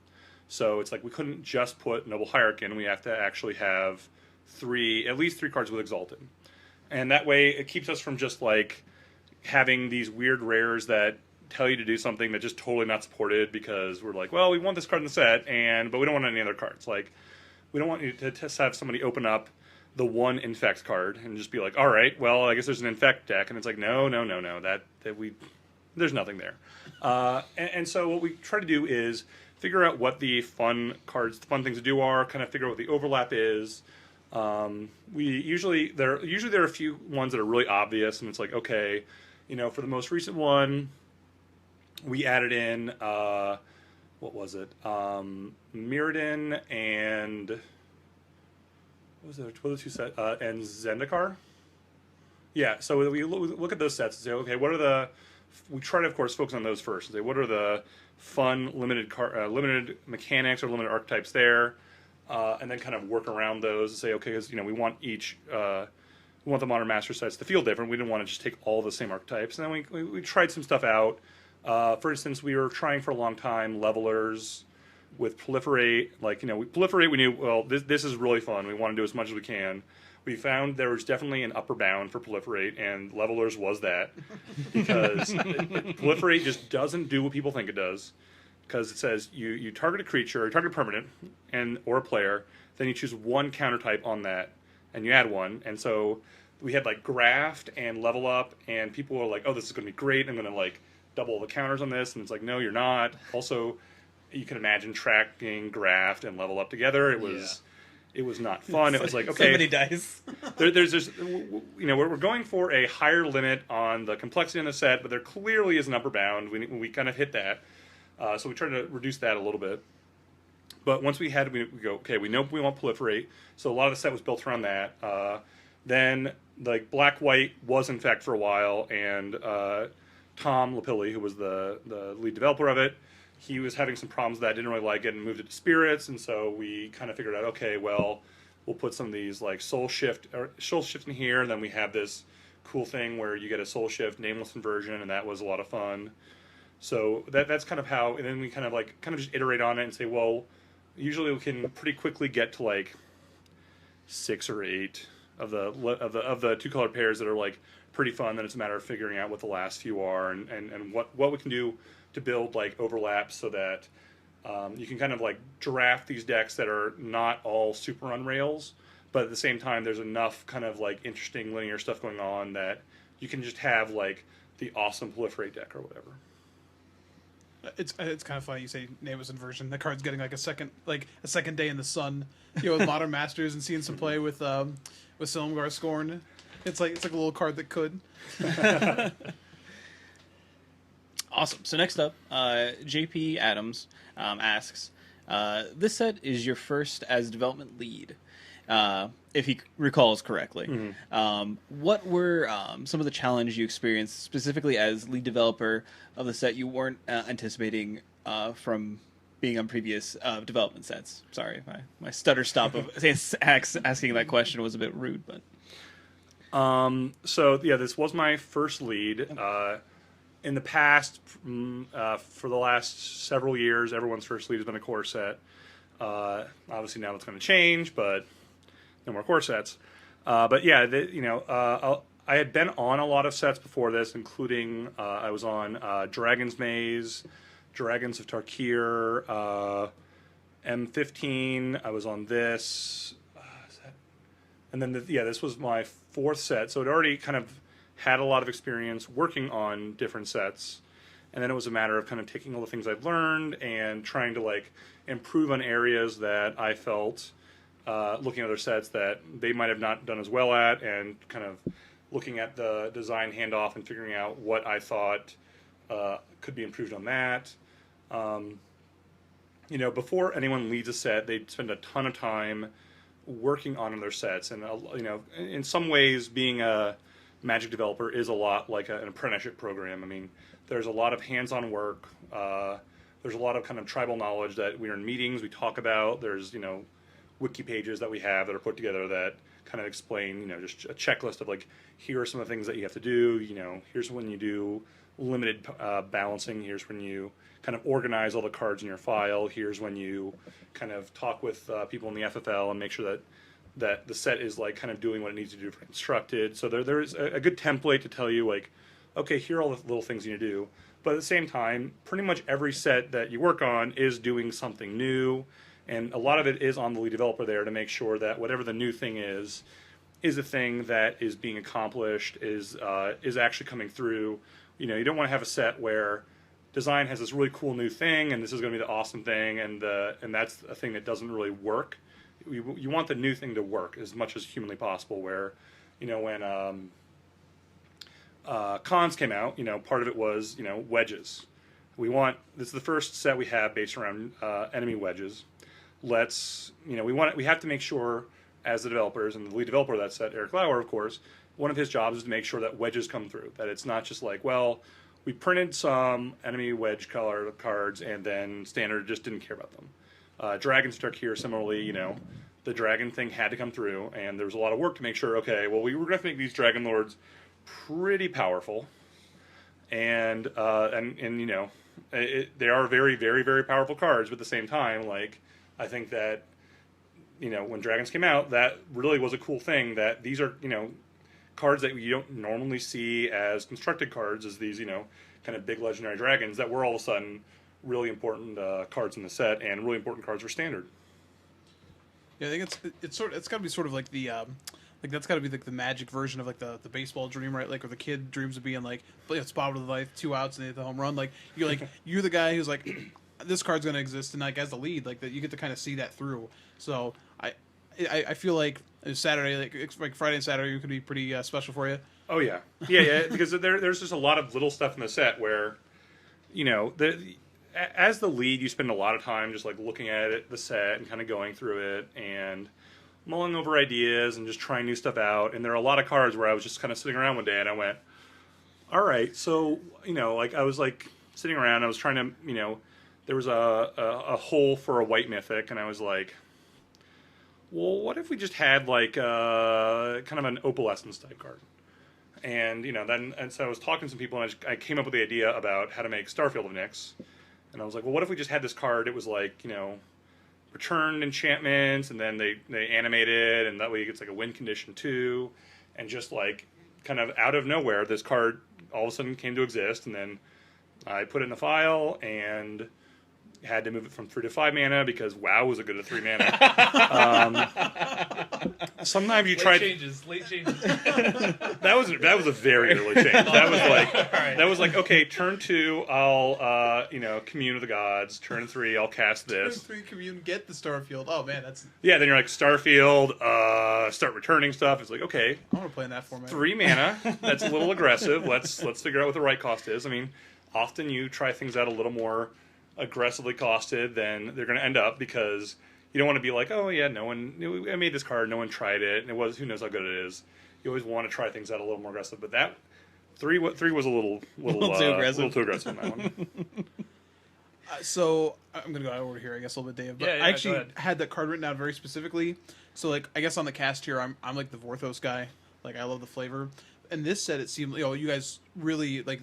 So it's like we couldn't just put Noble Hierarch in. We have to actually have at least 3 cards with Exalted. And that way it keeps us from just like having these weird rares that tell you to do something that's just totally not supported because we're like, well, we want this card in the set, but we don't want any other cards. Like, we don't want you to just have somebody open up the one Infect card and just be like, all right, well, I guess there's an Infect deck. And it's like, no, there's nothing there. And so what we try to do is figure out what the fun things to do are, kind of figure out what the overlap is. Usually there are a few ones that are really obvious, and it's like, okay, for the most recent one, we added in, what was it? Mirrodin and what was the two sets? And Zendikar. Yeah, so we look at those sets and say, okay, we try to, of course, focus on those first and say, what are the fun limited mechanics or limited archetypes there? And then kind of work around those and say, okay, because we want we want the Modern Master sets to feel different. We didn't want to just take all the same archetypes. And then we tried some stuff out. For instance, we were trying for a long time levelers with Proliferate. Like, Proliferate, we knew, well, this is really fun. We want to do as much as we can. We found there was definitely an upper bound for Proliferate, and levelers was that. Because Proliferate just doesn't do what people think it does. Because it says you target a creature, or target a permanent, or a player, then you choose one counter type on that, and you add one. And so we had like graft and level up, and people were like, oh, this is going to be great. I'm going to like double the counters on this. And it's like, no, you're not. Also, you can imagine tracking graft and level up together. It was not fun. It was like, okay, so many dice. there's just, we're going for a higher limit on the complexity in the set, but there clearly is an upper bound. We kind of hit that. So we tried to reduce that a little bit. But once we go, okay, we know we want Proliferate. So a lot of the set was built around that. Then, like, Black-White was Infect for a while, and Tom Lapilli, who was the lead developer of it, he was having some problems with that, didn't really like it, and moved it to Spirits. And so we kind of figured out, okay, well, we'll put some of these, like, Soul Shift in here, and then we have this cool thing where you get a Soul Shift Nameless Inversion, and that was a lot of fun. So that's kind of how, and then we kind of just iterate on it and say, well, usually we can pretty quickly get to like 6 or 8 of the 2-color pairs that are like pretty fun. Then it's a matter of figuring out what the last few are and what we can do to build like overlaps so that you can kind of like draft these decks that are not all super on rails, but at the same time there's enough kind of like interesting linear stuff going on that you can just have like the awesome Proliferate deck or whatever. It's kind of funny you say Nameless Inversion. The card's getting like a second day in the sun, with Modern Masters and seeing some play with Silumgar Scorn. It's like a little card that could. Awesome. So next up, JP Adams asks, this set is your first as development lead, if he recalls correctly. Mm-hmm. What were some of the challenges you experienced specifically as lead developer of the set you weren't anticipating from being on previous development sets? Sorry, my stutter stop of asking that question was a bit rude, but. So yeah, this was my first lead. In the past, for the last several years, everyone's first lead has been a core set. Obviously now it's going to change, but no more core sets. But yeah, I had been on a lot of sets before this, including I was on Dragon's Maze, Dragons of Tarkir, M15. I was on this, and then this was my fourth set. So it already kind of had a lot of experience working on different sets, and then it was a matter of kind of taking all the things I've learned and trying to like improve on areas that I felt looking at other sets that they might have not done as well at, and kind of looking at the design handoff and figuring out what I thought could be improved on that. Before anyone leads a set, they spend a ton of time working on their sets, and in some ways, being a Magic developer is a lot like an apprenticeship program. I mean, there's a lot of hands-on work. There's a lot of kind of tribal knowledge that we're in meetings, we talk about. There's wiki pages that we have that are put together that kind of explain just a checklist of like, here are some of the things that you have to do. Here's when you do limited balancing. Here's when you kind of organize all the cards in your file. Here's when you kind of talk with people in the FFL and make sure that the set is like kind of doing what it needs to do for constructed. So there's a good template to tell you like, okay, here are all the little things you need to do. But at the same time, pretty much every set that you work on is doing something new, and a lot of it is on the lead developer there to make sure that whatever the new thing is a thing that is being accomplished, is actually coming through. You don't want to have a set where design has this really cool new thing, and this is going to be the awesome thing, and that's a thing that doesn't really work. You want the new thing to work as much as humanly possible. Where, when cons came out, part of it was wedges. This is the first set we have based around enemy wedges. We have to make sure, as the developers, and the lead developer of that set, Eric Lauer, of course, one of his jobs is to make sure that wedges come through. That it's not just like, well, we printed some enemy wedge color cards and then Standard just didn't care about them. Dragons of Tarkir, similarly, the dragon thing had to come through, and there was a lot of work to make sure, okay, well, we were going to make these Dragon Lords pretty powerful, and they are very, very, very powerful cards, but at the same time, like, I think that, when Dragons came out, that really was a cool thing, that these are, cards that you don't normally see as constructed cards, as these, kind of big legendary dragons, that were all of a sudden really important cards in the set, and really important cards for Standard. Yeah, I think it's got to be sort of like the like that's got to be like the Magic version of like the baseball dream, right? Like, where the kid dreams of being like, it's bottom of the life, 2 outs and they hit the home run. Like, you're the guy who's like, this card's gonna exist, and like as the lead, like that, you get to kind of see that through. So I feel like Saturday, like Friday and Saturday, could be pretty special for you. Oh yeah, yeah, because there's just a lot of little stuff in the set where, as the lead, you spend a lot of time just like looking at it, the set, and kind of going through it and mulling over ideas and just trying new stuff out. And there are a lot of cards where I was just kind of sitting around one day and I went, all right, so like I was like sitting around, I was trying to, there was a hole for a white mythic, and I was like, well, what if we just had like kind of an opalescence type card? And so I was talking to some people, and I came up with the idea about how to make Starfield Nicks. And I was like, well, what if we just had this card? It was like, returned enchantments, and then they animate it, and that way it gets like a win condition too. And just like kind of out of nowhere, this card all of a sudden came to exist, and then I put it in the file and had to move it from 3 to 5 mana because WoW was a good at 3 mana. Sometimes you try late changes. That was a very early change. That was like okay, turn 2, I'll commune with the gods. Turn 3, I'll cast this. Turn 3, commune, get the Starfield. Oh man, that's then you're like Starfield. Start returning stuff. It's like okay, I want to play in that format. 3 mana. That's a little aggressive. Let's figure out what the right cost is. I mean, often you try things out a little more aggressively costed than they're going to end up, because you don't want to be like, oh yeah, I made this card, no one tried it, and who knows how good it is. You always want to try things out a little more aggressive, but that 3 was a little too aggressive on that one. So I'm gonna go out over here, I guess, a little bit, Dave. But I actually had that card written down very specifically. So like, I guess on the cast here, I'm like the Vorthos guy. Like, I love the flavor. And this set, it seemed, you guys really like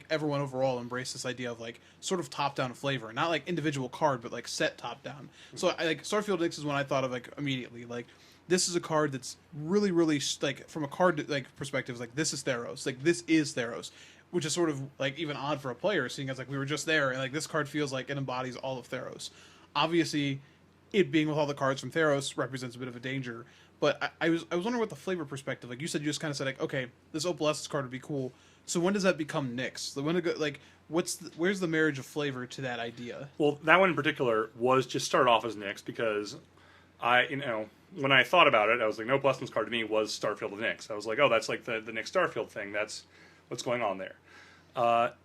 everyone overall embraced this idea of like sort of top-down flavor, not like individual card, but like set top-down. So I like Starfield Nicks is one I thought of like immediately. Like this is a card that's really, really like from a card like perspective, like this is Theros, like this is Theros, which is sort of like even odd for a player, seeing as like we were just there, and like this card feels like it embodies all of Theros. Obviously, it being with all the cards from Theros represents a bit of a danger. But I was wondering what the flavor perspective, like you said, you just kind of said like, okay, this Opalescence card would be cool. So when does that become Nicks? When it go, like where's the marriage of flavor to that idea? Well, that one in particular was just started off as Nicks because when I thought about it, I was like, no, Opalescence card to me was Starfield Nicks. I was like, oh, that's like the Nicks Starfield thing. That's what's going on there.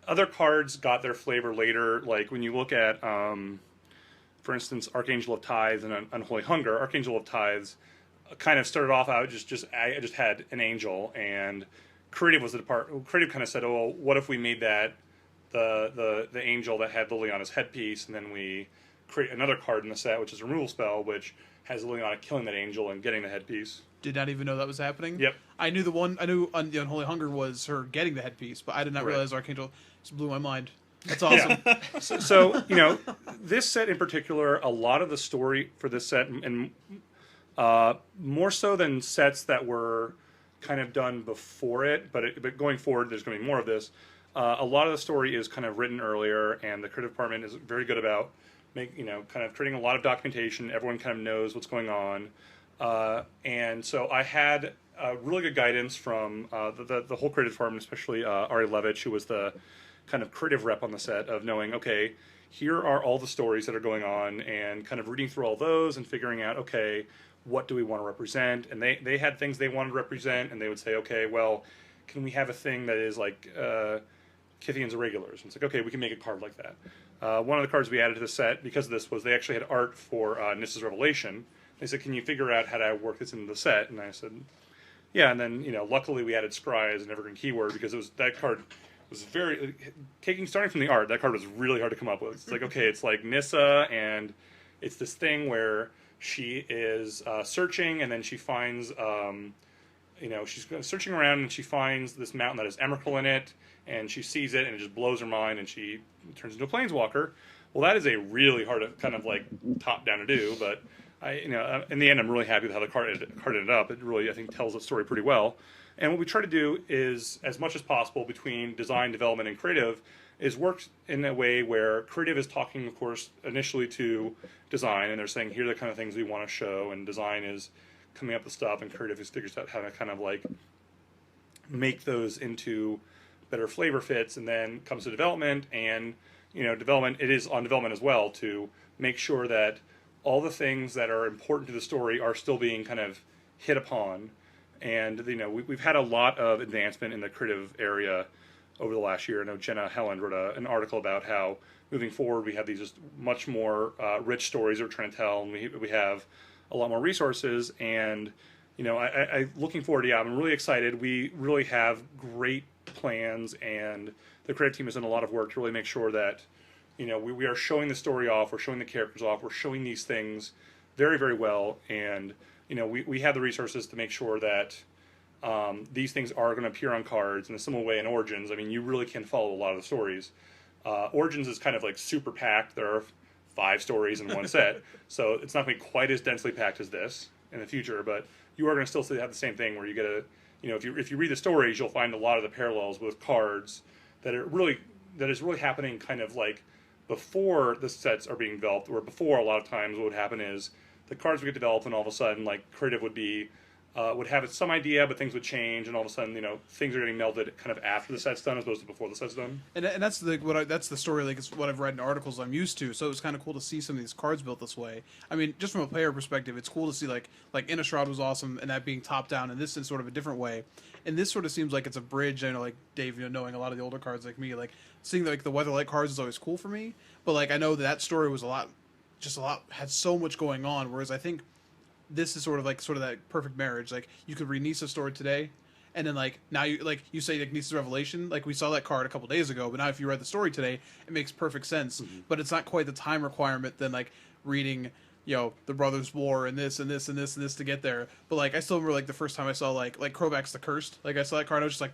Other cards got their flavor later. Like when you look at, for instance, Archangel of Tithes and Unholy Hunger. Archangel of Tithes kind of started off out I just had an angel, and creative was the part. Creative kind of said, oh, well, what if we made that the angel that had Liliana's headpiece, and then we create another card in the set, which is a removal spell, which has Liliana killing that angel and getting the headpiece. Did not even know that was happening. Yep. I knew the Unholy Hunger was her getting the headpiece, but I did not realize Archangel. Just blew my mind. That's awesome. Yeah. So this set in particular, a lot of the story for this set, and more so than sets that were kind of done before it, but going forward, there's going to be more of this. A lot of the story is kind of written earlier, and the creative department is very good about kind of creating a lot of documentation. Everyone kind of knows what's going on, and so I had really good guidance from the whole creative department, especially Ari Levitch, who was the kind of creative rep on the set, of knowing, okay, here are all the stories that are going on, and kind of reading through all those and figuring out, okay, what do we want to represent? And they had things they wanted to represent, and they would say, okay, well, can we have a thing that is like Kithian's Irregulars? And it's like, okay, we can make a card like that. One of the cards we added to the set because of this was they actually had art for Nissa's Revelation. They said, can you figure out how to work this into the set? And I said, yeah. And then, luckily we added Scry as an evergreen keyword because that card was starting from the art, that card was really hard to come up with. It's like, okay, it's like Nissa, and it's this thing where she is searching, and then she finds, she's searching around, and she finds this mountain that has Emrakul in it, and she sees it, and it just blows her mind, and she turns into a planeswalker. Well, that is a really hard to kind of like top down to do, but in the end, I'm really happy with how the card ended up. It really, I think, tells the story pretty well. And what we try to do is, as much as possible between design, development, and creative, is work in a way where creative is talking, of course, initially to design, and they're saying, here are the kind of things we want to show, and design is coming up with stuff, and creative is figures out how to kind of like make those into better flavor fits, and then comes to development, and development, it is on development as well to make sure that all the things that are important to the story are still being kind of hit upon. And we've had a lot of advancement in the creative area over the last year. I know Jenna Helland wrote an article about how moving forward we have these just much more rich stories we're trying to tell, and we have a lot more resources. And I looking forward. Yeah, I'm really excited. We really have great plans, and the creative team has done a lot of work to really make sure that we are showing the story off, we're showing the characters off, we're showing these things very, very well, and we have the resources to make sure that these things are going to appear on cards in a similar way in Origins. I mean, you really can follow a lot of the stories. Origins is kind of like super packed. There are 5 stories in one set, so it's not going to be quite as densely packed as this in the future, but you are going to still have the same thing where you get if you read the stories, you'll find a lot of the parallels with cards that is really happening kind of like before the sets are being developed, or before a lot of times what would happen is the cards would get developed, and all of a sudden, like, creative would have some idea, but things would change, and all of a sudden, things are getting melded kind of after the set's done as opposed to before the set's done. And that's that's the story, like, it's what I've read in articles I'm used to. So it was kind of cool to see some of these cards built this way. I mean, just from a player perspective, it's cool to see like Innistrad was awesome, and that being top down, and this in sort of a different way. And this sort of seems like it's a bridge. I know, like Dave, knowing a lot of the older cards like me, like seeing like the Weatherlight cards is always cool for me. But like I know that story was had so much going on. Whereas I think this is sort of that perfect marriage. Like you could read Nissa's story today, and then like now you say like Nissa's Revelation. Like we saw that card a couple days ago, but now if you read the story today, it makes perfect sense. Mm-hmm. But it's not quite the time requirement than like reading the Brothers' War and this and this and this and this to get there. But like I still remember like the first time I saw like Krobak's the Cursed. Like I saw that card, I was just like,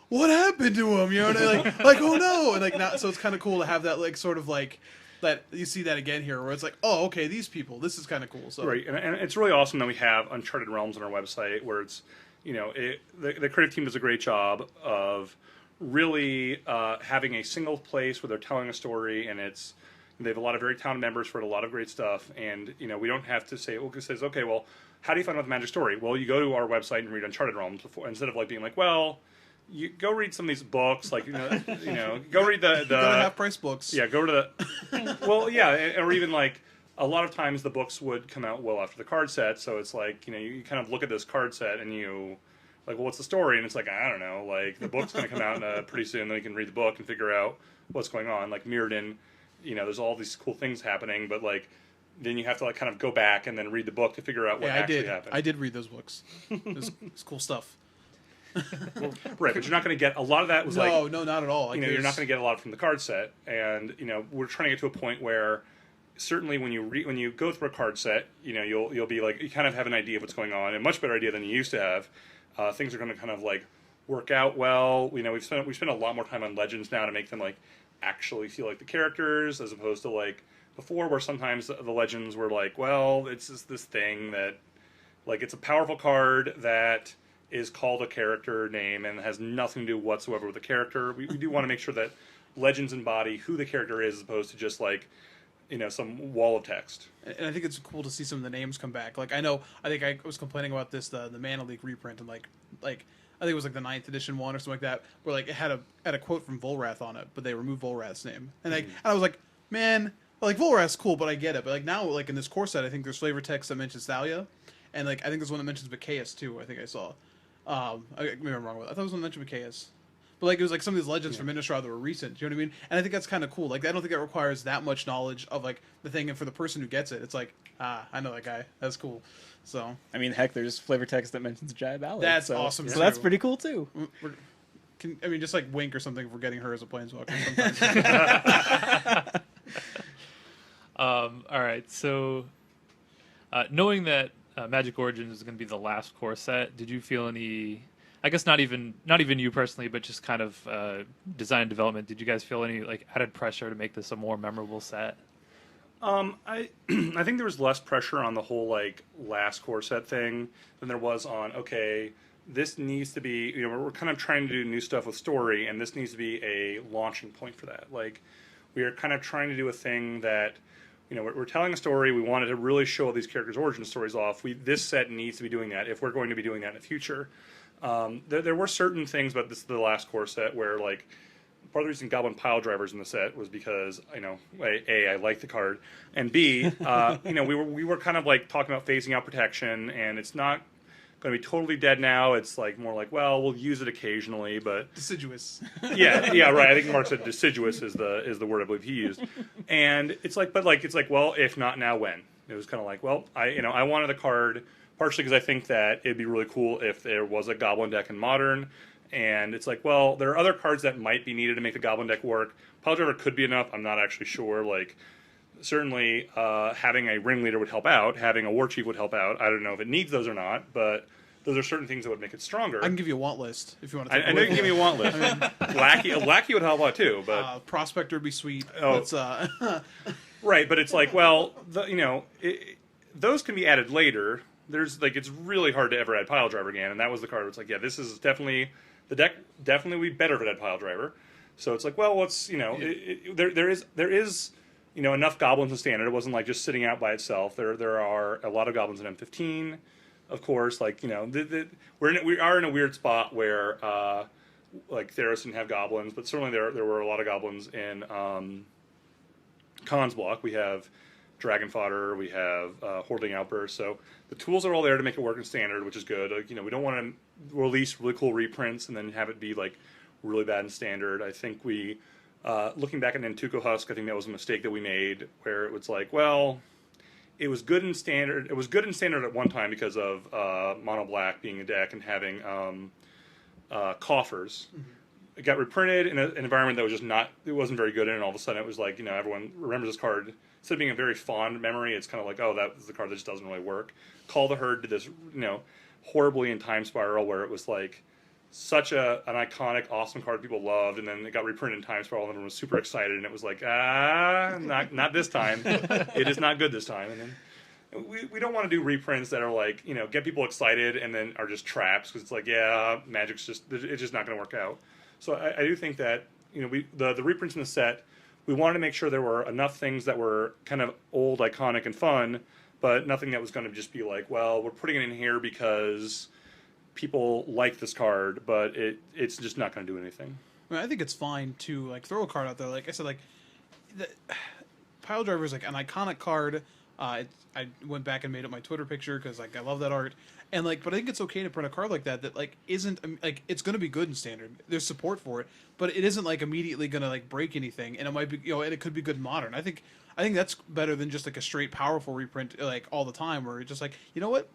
what happened to him? And like oh no, and like now, so it's kind of cool to have that like sort of like that you see that again here, where it's like, oh, okay, these people, this is kind of cool. So Right, and it's really awesome that we have Uncharted Realms on our website, where it's, the creative team does a great job of really having a single place where they're telling a story, and they have a lot of very talented members for a lot of great stuff, and we don't have to say, okay, well, how do you find out the magic story? Well, you go to our website and read Uncharted Realms before, instead of like being like, well, you go read some of these books, like go read the go to half price books. Yeah, go to the well, yeah, or even like a lot of times the books would come out well after the card set, so it's like you kind of look at this card set and you like, well, what's the story? And it's like, I don't know, like the book's going to come out pretty soon, then you can read the book and figure out what's going on. Like Mirrodin, there's all these cool things happening, but like then you have to like kind of go back and then read the book to figure out what actually happened. I did read those books. It's cool stuff. Right, but you're not going to get a lot of that. No, not at all. Like you're not going to get a lot from the card set, and we're trying to get to a point where certainly when you go through a card set, you'll be like, you kind of have an idea of what's going on, a much better idea than you used to have. Things are going to kind of like work out well. We've spent a lot more time on legends now to make them like actually feel like the characters, as opposed to like before, where sometimes the legends were like, well, it's just this thing that like it's a powerful card that is called a character name and has nothing to do whatsoever with the character. We do want to make sure that legends embody who the character is, as opposed to just like some wall of text. And I think it's cool to see some of the names come back. Like I think I was complaining about this the Mana League reprint, and like I think it was like the 9th edition one or something like that, where like it had a quote from Volrath on it, but they removed Volrath's name, and and I was like, man, like Volrath's cool, but I get it. But like now, like in this core set, I think there's flavor text that mentions Thalia, and like I think there's one that mentions Vacaeus too. I think I saw. Maybe I'm wrong with it. I thought it was one that mentioned Vacaeus. But like it was like some of these legends from Innistrad that were recent. Do you know what I mean? And I think that's kind of cool. Like I don't think that requires that much knowledge of like the thing, and for the person who gets it, it's like, I know that guy. That's cool. So I mean, heck, there's flavor text that mentions Jai Ballad. That's awesome. So that's pretty cool too. Just like Wink or something for getting her as a planeswalker sometimes. All right, so knowing that Magic Origins is going to be the last core set, did you feel I guess not even you personally, but just kind of design and development, did you guys feel any like added pressure to make this a more memorable set? I think there was less pressure on the whole like last core set thing than there was on, okay, this needs to be, we're kind of trying to do new stuff with story, and this needs to be a launching point for that. Like we are kind of trying to do a thing that we're telling a story. We wanted to really show these characters' origin stories off. This set needs to be doing that if we're going to be doing that in the future. There were certain things about the last core set where, like, part of the reason Goblin Pile Driver's in the set was because, A, I like the card, and B, we were kind of, like, talking about phasing out protection, and it's not going to be totally dead now. It's, like, more like, well, we'll use it occasionally, but... Deciduous. Yeah, right. I think Mark said deciduous is the word I believe he used. And it's like, well, if not now, when? It was kind of like, well, I wanted a card... Partially because I think that it'd be really cool if there was a Goblin deck in Modern, and it's like, well, there are other cards that might be needed to make the Goblin deck work. Pile Driver could be enough. I'm not actually sure. Like, certainly having a Ringleader would help out. Having a War Chief would help out. I don't know if it needs those or not, but those are certain things that would make it stronger. I can give you a want list if you want to. I know you can give me a want list. Lackey would help out too, but Prospector would be sweet. Oh. Right, but it's like, well, those can be added later. There's like, it's really hard to ever add Pile Driver again, and that was the card where it's like, yeah, this is definitely the deck. Definitely would be better if it had Pile Driver. So it's like, well, what's there is enough goblins in Standard. It wasn't like just sitting out by itself. There are a lot of goblins in M15, of course. Like we are in a weird spot where like Theros didn't have goblins, but certainly there were a lot of goblins in Khan's block. We have Dragon Fodder, we have Hoarding Outburst, so the tools are all there to make it work in Standard, which is good. We don't want to release really cool reprints and then have it be like really bad in Standard. I think we, looking back at Nantuko Husk, I think that was a mistake that we made, where it was like, well, it was good in Standard. It was good in Standard at one time because of Mono Black being a deck and having coffers. Mm-hmm. It got reprinted in an environment that was just not, it wasn't very good in, and all of a sudden it was like, everyone remembers this card. Instead of being a very fond memory, it's kind of like, oh, that was the card that just doesn't really work. Call the Herd did this, horribly in Time Spiral, where it was like, such an iconic, awesome card people loved, and then it got reprinted in Time Spiral, and everyone was super excited, and it was like, not this time. It is not good this time. And then we don't want to do reprints that are like, get people excited and then are just traps, because it's like, yeah, Magic's it's just not going to work out. So I do think that, the reprints in the set, we wanted to make sure there were enough things that were kind of old, iconic, and fun, but nothing that was going to just be like, well, we're putting it in here because people like this card, but it's just not going to do anything. I mean, I think it's fine to like throw a card out there. Like I said, like the Pile Driver is like an iconic card. I went back and made up my Twitter picture because like I love that art, and like, but I think it's okay to print a card like that like isn't like it's going to be good in Standard. There's support for it, but it isn't like immediately going to like break anything, and it might be and it could be good in Modern. I think that's better than just like a straight powerful reprint like all the time, where it's just like, you know what.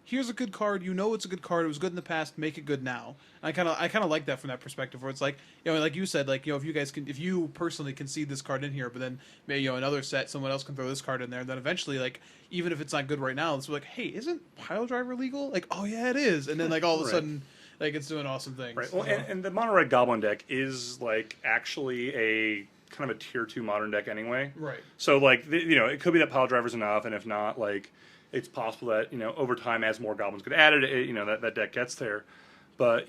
Here's a good card. It's a good card. It was good in the past. Make it good now. And I kind of like that from that perspective, where it's like, like you said, like if you personally can see this card in here, but then maybe another set, someone else can throw this card in there. Then eventually, like even if it's not good right now, it's like, hey, isn't Pile Driver legal? Like, oh yeah, it is. And then like all of a sudden, like it's doing awesome things. Right. Well, and the Mono Red Goblin deck is like actually a kind of a tier 2 Modern deck anyway. Right. So like it could be that Pile Driver's enough, and if not, like. It's possible that over time, as more goblins get added, that deck gets there. But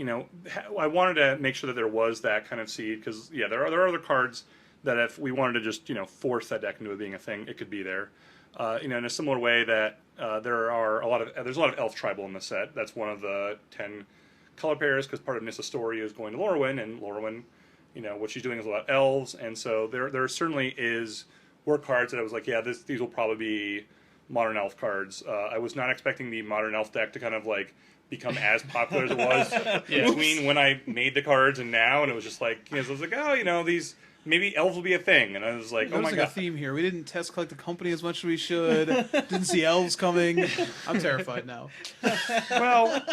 I wanted to make sure that there was that kind of seed, because there are other cards that if we wanted to just force that deck into it being a thing, it could be there. In a similar way that there's a lot of Elf Tribal in the set. That's one of the 10 color pairs, because part of Nissa's story is going to Lorwyn, and Lorwyn, what she's doing is about elves, and so there certainly were cards that I was like, these will probably be Modern Elf cards. I was not expecting the Modern Elf deck to kind of like become as popular as it was between when I made the cards and now, and it was just like, I was like, these maybe elves will be a thing, and I was like, oh my god, a theme here. We didn't test collect the company as much as we should. Didn't see elves coming. I'm terrified now. Well,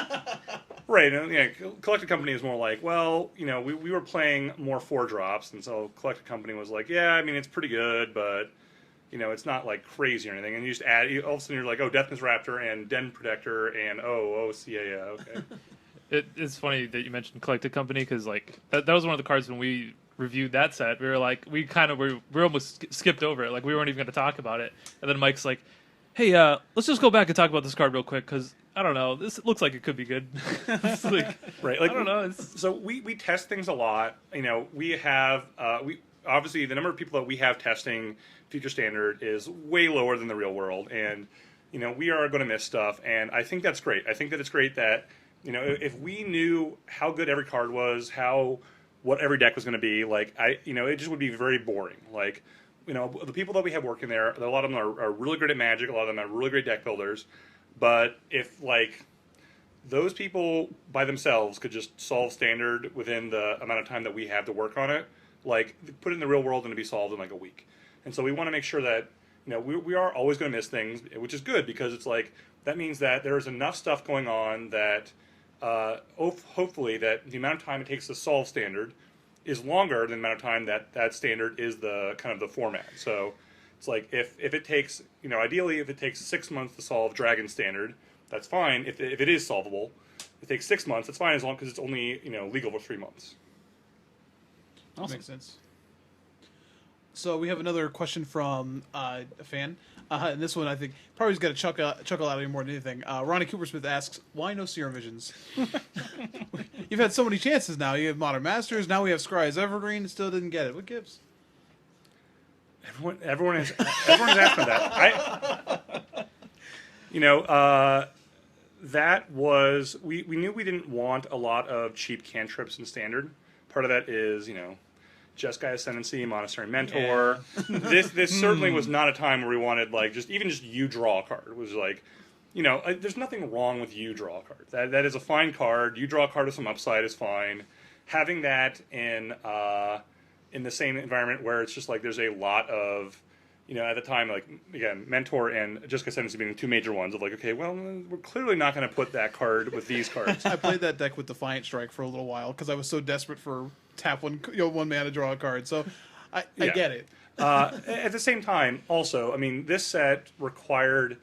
right, and Collected Company is more like, well, we were playing more 4-drops, and so Collected Company was like, it's pretty good, but. It's not like crazy or anything, and you just add. All of a sudden, you're like, Deathness Raptor and Den Protector and okay. It's funny that you mentioned Collected Company, because like that was one of the cards when we reviewed that set. We were like, we almost skipped over it, like we weren't even going to talk about it. And then Mike's like, hey, let's just go back and talk about this card real quick, because I don't know, this looks like it could be good. It's like, right, like I don't know. So we test things a lot. We have obviously the number of people that we have testing Future Standard is way lower than the real world, and we are going to miss stuff, and I think that's great. I think that it's great that if we knew how good every card was, what every deck was going to be, like it just would be very boring. Like the people that we have working there, a lot of them are really good at Magic, a lot of them are really great deck builders, but if like those people by themselves could just solve Standard within the amount of time that we have to work on it, like put it in the real world and it'd be solved in like a week. And so we want to make sure that we are always going to miss things, which is good, because it's like that means that there is enough stuff going on that hopefully that the amount of time it takes to solve Standard is longer than the amount of time that Standard is the kind of the format. So it's like if it takes ideally if it takes 6 months to solve Dragon Standard, that's fine. If it is solvable, if it takes 6 months, that's fine, as long because it's only legal for 3 months. Awesome. Makes sense. So we have another question from a fan, and this one I think probably has got a chuckle out of you more than anything. Ronnie Coopersmith asks, "Why no Serum Visions?" You've had so many chances now. You have Modern Masters. Now we have Scry's Evergreen. Still didn't get it. What gives? Everyone is asking that. That was we knew we didn't want a lot of cheap cantrips in Standard. Part of that is Jeskai Ascendancy, Monastery Mentor. Yeah. This certainly was not a time where we wanted like just you draw a card. It was like, there's nothing wrong with you draw a card. That is a fine card. You draw a card with some upside is fine. Having that in the same environment where it's just like there's a lot of, at the time, like again, Mentor and Jeskai Ascendancy being the two major ones of like, okay, well, we're clearly not going to put that card with these cards. I played that deck with Defiant Strike for a little while because I was so desperate for tap one mana draw a card. So I get it. At the same time, also, I mean, this set required.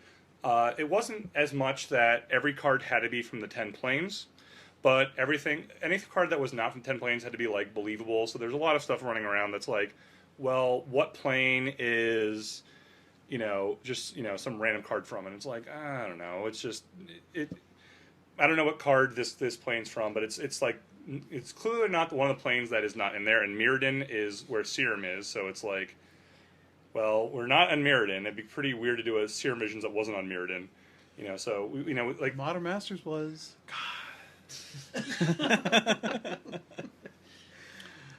It wasn't as much that every card had to be from the 10 planes, but any card that was not from 10 planes had to be like believable. So there's a lot of stuff running around that's like, well, what plane is, just some random card from? And it's like, I don't know. It's just I don't know what card this plane's from, but it's like it's clearly not one of the planes that is not in there. And Mirrodin is where Serum is, so it's like, well, we're not on Mirrodin. It'd be pretty weird to do a Serum Visions that wasn't on Mirrodin. So like Modern Masters was.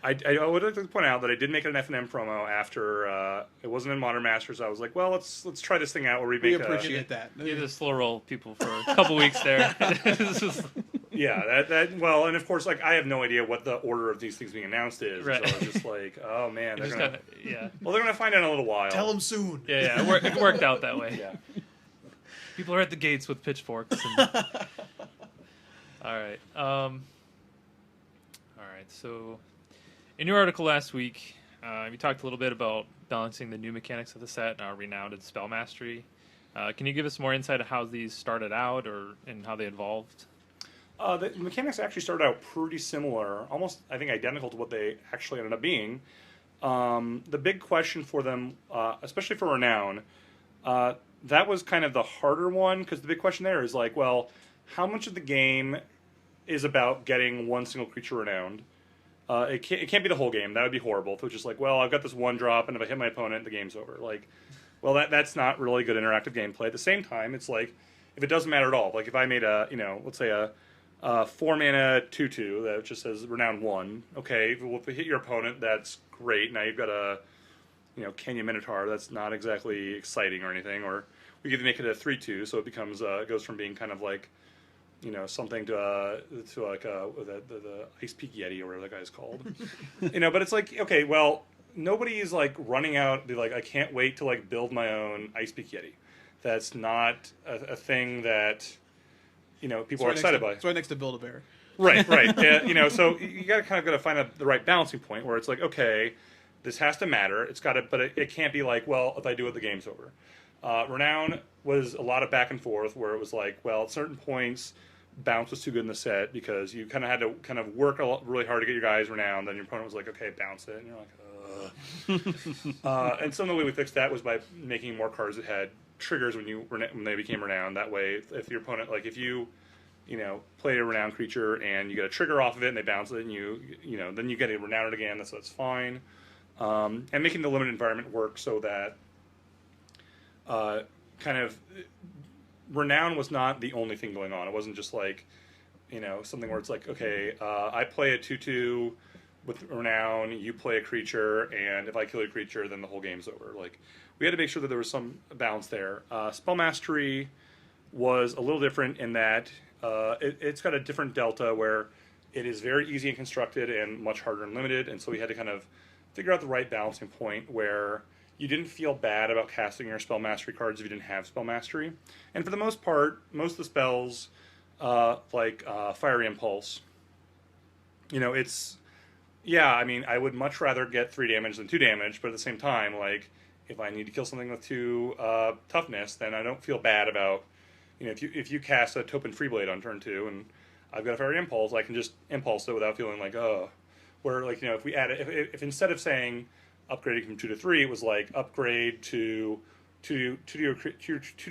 I would like to point out that I did make an F&M promo after it wasn't in Modern Masters. I was like, well, let's try this thing out where we We make appreciate that. You had to slow roll people for a couple weeks there. Yeah, well, and of course, like I have no idea what the order of these things being announced is. Right. So it's just like, oh man, they're gonna. Yeah. Well, they're gonna find out in a little while. Tell them soon. Yeah, it worked out that way. Yeah. People are at the gates with pitchforks. And... All right. All right. So, in your article last week, you talked a little bit about balancing the new mechanics of the set, Renowned and Spell Mastery. Can you give us more insight on how these started out and how they evolved? The mechanics actually started out pretty similar, almost I think identical to what they actually ended up being. The big question for them, especially for Renown, that was kind of the harder one, because the big question there is like, well, how much of the game is about getting one single creature renowned? It can't be the whole game. That would be horrible. If it was just like, well, I've got this one drop, and if I hit my opponent, the game's over. Like, well, that's not really good interactive gameplay. At the same time, it's like, if it doesn't matter at all, like if I made let's say a 4-mana 2/2 that just says Renowned 1. Okay, well, if we hit your opponent, that's great. Now you've got a Kenya Minotaur. That's not exactly exciting or anything. Or we could make it a 3/2, so it becomes goes from being kind of like something to like the Ice Peak Yeti or whatever that guy's called. But it's like, okay, well, nobody is like running out be like, I can't wait to like build my own Ice Peak Yeti. That's not a thing that people are excited by. It's right next to Build-A-Bear. Right. So you got to find the right balancing point where it's like, okay, this has to matter. It's got to, but it can't be like, well, if I do it, the game's over. Renown was a lot of back and forth where it was like, well, at certain points, bounce was too good in the set because you kind of had to kind of work really hard to get your guys Renowned. Then your opponent was like, okay, bounce it, and you're like, ugh. And some of the way we fixed that was by making more cards that had triggers when they became Renowned. That way, if your opponent, like if you play a Renowned creature and you get a trigger off of it and they bounce it, and then you get it Renowned again, so that's fine. And making the limited environment work so that kind of Renown was not the only thing going on. It wasn't just like something where it's like, okay, I play a 2/2 with Renown, you play a creature, and if I kill your creature, then the whole game's over. Like, we had to make sure that there was some balance there. Spell Mastery was a little different in that it's got a different delta where it is very easy and constructed and much harder and limited, and so we had to kind of figure out the right balancing point where you didn't feel bad about casting your Spell Mastery cards if you didn't have Spell Mastery. And for the most part, most of the spells, like Fiery Impulse, I would much rather get 3 damage than 2 damage, but at the same time, like, if I need to kill something with 2 toughness, then I don't feel bad about, if you cast a Topin Freeblade on turn 2 and I've got a Fiery Impulse, I can just impulse it without feeling like, oh. Where, like, if we add it, if instead of saying upgrading from 2 to 3, it was like upgrade to your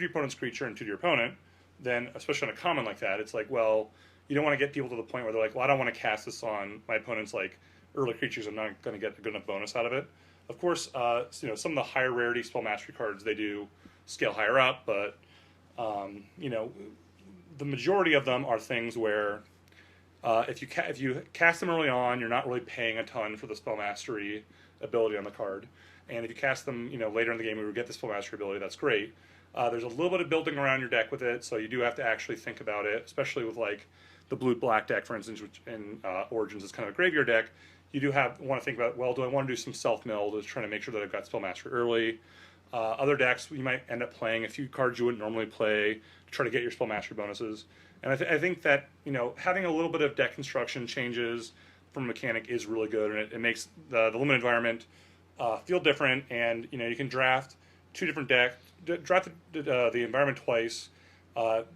opponent's creature and 2 to your opponent, then, especially on a common like that, it's like, well, you don't want to get people to the point where they're like, well, I don't want to cast this on my opponent's, like, early creatures. I'm not going to get a good enough bonus out of it. Of course, some of the higher rarity Spell Mastery cards, they do scale higher up, but, the majority of them are things where if you cast them early on, you're not really paying a ton for the Spell Mastery ability on the card. And if you cast them, later in the game, we would get the Spell Mastery ability. That's great. There's a little bit of building around your deck with it, so you do have to actually think about it, especially with like the blue-black deck, for instance, which in Origins is kind of a graveyard deck. You do want to think about, well, do I want to do some self-mill to try to make sure that I've got Spell Mastery early? Other decks, you might end up playing a few cards you wouldn't normally play to try to get your Spell Mastery bonuses. And I think that, having a little bit of deck construction changes from a mechanic is really good, and it makes the limited environment feel different. And, you can draft 2 different decks, draft the environment twice,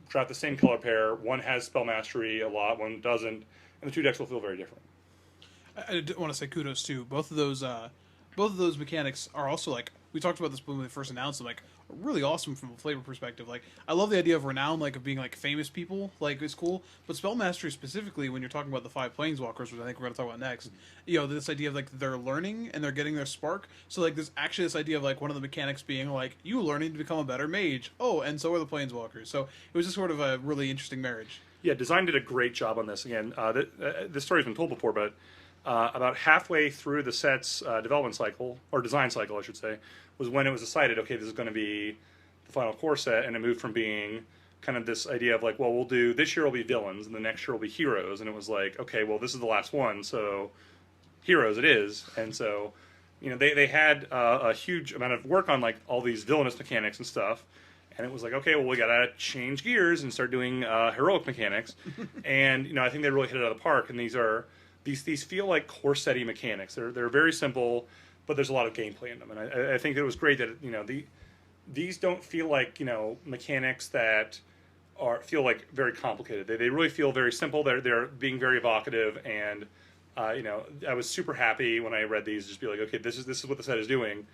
draft the same color pair. One has spell mastery a lot, one doesn't, and the two decks will feel very different. I want to say kudos too. Both of those mechanics are also like we talked about this when we first announced them. Like really awesome from a flavor perspective. Like I love the idea of renown, like of being like famous people. Like it's cool, but spell mastery specifically when you're talking about the 5 planeswalkers, which I think we're going to talk about next. You know, this idea of like they're learning and they're getting their spark. So like there's actually this idea of like one of the mechanics being like you learning to become a better mage. Oh, and so are the planeswalkers. So it was just sort of a really interesting marriage. Yeah, design did a great job on this. Again, this story's been told before, but about halfway through the set's development cycle, or design cycle, I should say, was when it was decided, okay, this is going to be the final core set, and it moved from being kind of this idea of like, well, we'll do, this year will be villains, and the next year will be heroes, and it was like, okay, well, this is the last one, so heroes it is. And so, you know, they had a huge amount of work on like all these villainous mechanics and stuff, and it was like, okay, well, we got to change gears and start doing heroic mechanics. And, you know, I think they really hit it out of the park, and these feel like core setty mechanics. They're very simple, but there's a lot of gameplay in them, and I think it was great that, you know, these don't feel like, you know, mechanics that feel like very complicated. They really feel very simple. They're being very evocative, and you know, I was super happy when I read these. Just be like, okay, this is what the set is doing.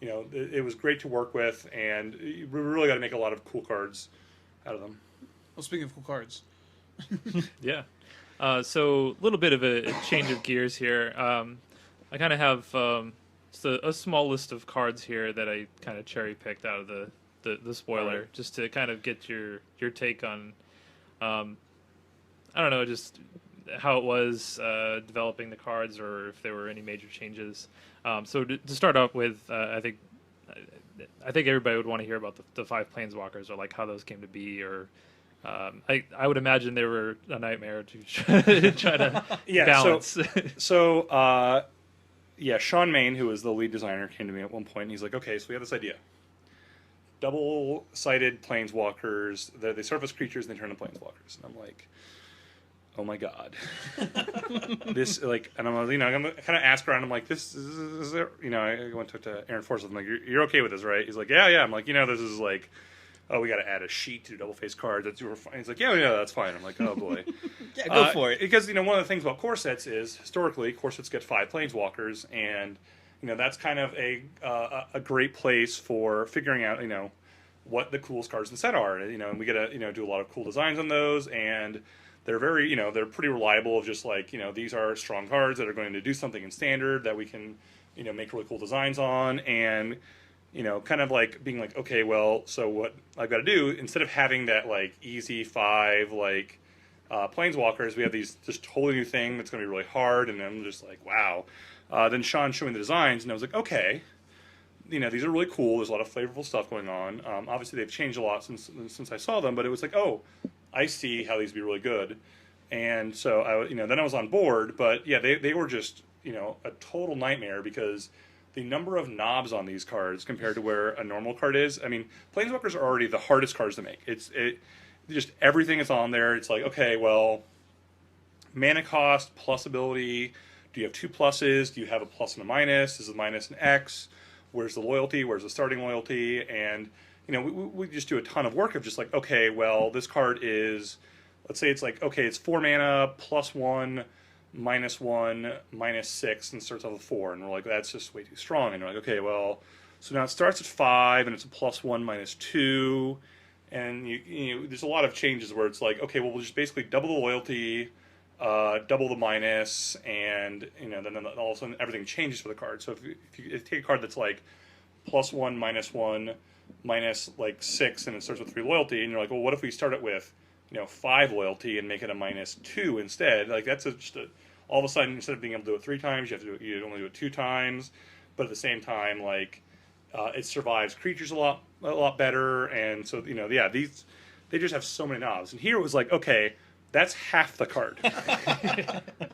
You know, it was great to work with, and we really got to make a lot of cool cards out of them. Well, speaking of cool cards, Yeah. So a little bit of a change of gears here. I kind of have just a small list of cards here that I kind of cherry picked out of the spoiler, Right. just to kind of get your take on, I don't know, just how it was developing the cards, or if there were any major changes. So to start off with, I think everybody would want to hear about the 5 planeswalkers, or like how those came to be, or I would imagine they were a nightmare to try to Yeah, balance. So, Sean Main, who was the lead designer, came to me at one point, and he's like, okay, so we have this idea. Double-sided planeswalkers, they surface creatures, and they turn into planeswalkers. And I'm like, oh my god. This, like, and I'm, you know, I'm kind of ask around, I'm like, this is there, you know, I went to talk to Aaron Forsyth, I'm like, you're okay with this, right? He's like, yeah. I'm like, you know, this is like, oh, we got to add a sheet to double-face cards. That's super fine. He's like, yeah, that's fine. I'm like, oh boy. Yeah, go for it. Because, you know, one of the things about core sets is, historically, core sets get 5 planeswalkers, and, you know, that's kind of a great place for figuring out, you know, what the coolest cards in the set are. You know, and we get to, you know, do a lot of cool designs on those, and they're very, you know, they're pretty reliable of just like, you know, these are strong cards that are going to do something in standard that we can, you know, make really cool designs on, and, you know, kind of like being like, okay, well, so what I've got to do, instead of having that like easy 5 like planeswalkers, we have these just totally new thing that's going to be really hard, and I'm just like, wow. Then Sean showed me the designs, and I was like, okay, you know, these are really cool. There's a lot of flavorful stuff going on. Obviously, they've changed a lot since I saw them, but it was like, oh, I see how these would be really good. And so I, you know, then I was on board. But yeah, they were just, you know, a total nightmare, because the number of knobs on these cards compared to where a normal card is. I mean, planeswalkers are already the hardest cards to make. It just everything is on there. It's like, okay, well, mana cost plus ability. Do you have 2 pluses? Do you have a plus and a minus? Is it minus an X? Where's the loyalty? Where's the starting loyalty? And, you know, we just do a ton of work of just like, okay, well, this card is, let's say it's like, okay, it's 4 mana, +1, -1, -6, and starts off with 4. And we're like, that's just way too strong. And we're like, okay, well, so now it starts at 5, and it's a +1, -2. And, you know, there's a lot of changes where it's like, okay, well, we'll just basically double the loyalty, double the minus, and, you know, then all of a sudden everything changes for the card. So if you take a card that's like +1, -1, minus like 6, and it starts with 3 loyalty, and you're like, well, what if we start it with, you know, 5 loyalty and make it a -2 instead? Like, that's all of a sudden, instead of being able to do it 3 times, you only do it 2 times, but at the same time, like, it survives creatures a lot better. And so, you know, yeah, they just have so many knobs. And here it was like, okay, that's half the card.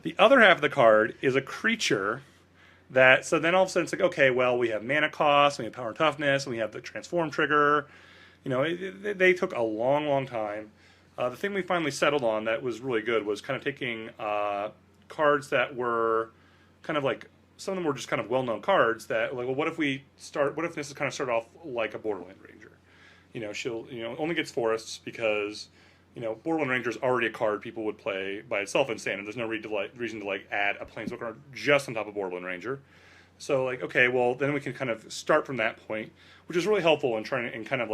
The other half of the card is a creature that, so then all of a sudden it's like, okay, well, we have mana cost, and we have power and toughness, and we have the transform trigger. You know, they took a long, long time. The thing we finally settled on that was really good was kind of taking cards that were kind of like, some of them were just kind of well-known cards that, like, well, what if this is kind of started off like a Borderland Ranger? she'll only gets forests because Borderland Ranger is already a card people would play by itself in standard. There's no reason to add a Planeswalker just on top of Borderland Ranger. So okay, well then we can kind of start from that point, which is really helpful in trying to and kind of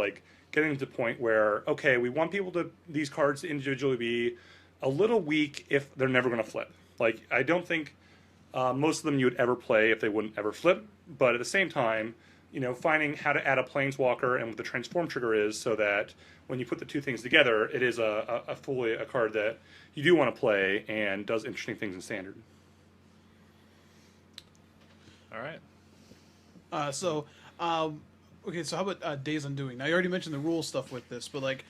getting to the point where okay, we want these cards to individually be a little weak if they're never going to flip. I don't think most of them you would ever play if they wouldn't ever flip, but at the same time, finding how to add a Planeswalker and what the transform trigger is so that when you put the two things together, it is fully a card that you do want to play and does interesting things in standard. All right. Okay, so how about Days Undoing? Now you already mentioned the rule stuff with this, but like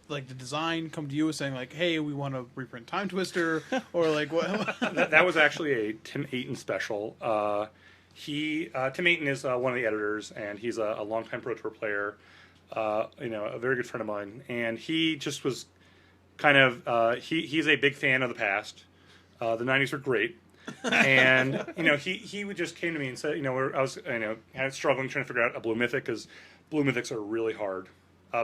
the design come to you saying hey, we want to reprint Time Twister, or what? that was actually a Tim Ayton special. Tim Ayton is one of the editors, and he's a longtime Pro Tour player. A very good friend of mine, and he just was kind of he's a big fan of the past. The '90s were great. And he would just came to me and said, I was struggling trying to figure out a blue mythic because blue mythics are really hard.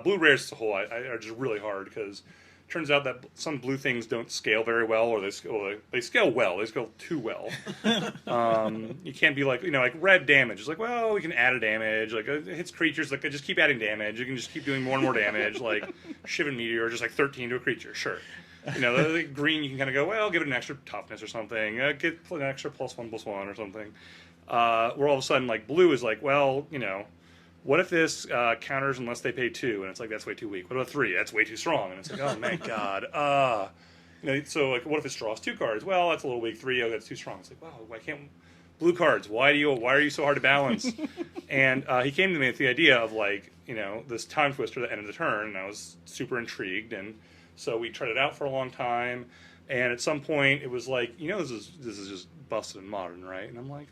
Blue rares as a whole are just really hard because it turns out that some blue things don't scale very well, or they scale well. They scale too well. You can't be like red damage. It's well, we can add a damage. It hits creatures. Just keep adding damage. You can just keep doing more and more damage. Shivan Meteor, just 13 to a creature. Sure. The green, you can kind of go, well, give it an extra toughness or something. Get an extra +1/+1 or something. Where all of a sudden, blue is well, what if this counters unless they pay 2? And it's that's way too weak. What about 3? That's way too strong. And it's oh, my God. So, what if it draws 2 cards? Well, that's a little weak. 3, that's too strong. It's wow, why can't... Blue cards, why are you so hard to balance? And he came to me with the idea of, this Time Twister that ended the turn, and I was super intrigued, and... So we tried it out for a long time, and at some point it was this is just busted in Modern, right? And I'm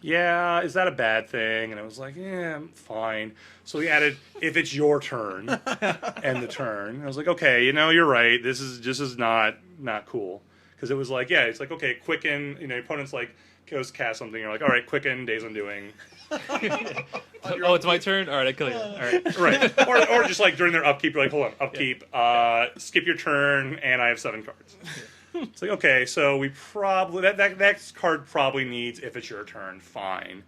yeah, is that a bad thing? And I was yeah, fine. So we added if it's your turn, end the turn. And I was okay, you're right. This is not cool because it was it's okay, quicken. Your opponent's goes cast something. You're all right, quicken, Days Undoing. Oh, it's my turn? All right, I kill you. All right. Right. Or just during their upkeep, you're hold on, upkeep, skip your turn, and I have 7 cards. It's okay, so we probably, that card probably needs if it's your turn, fine.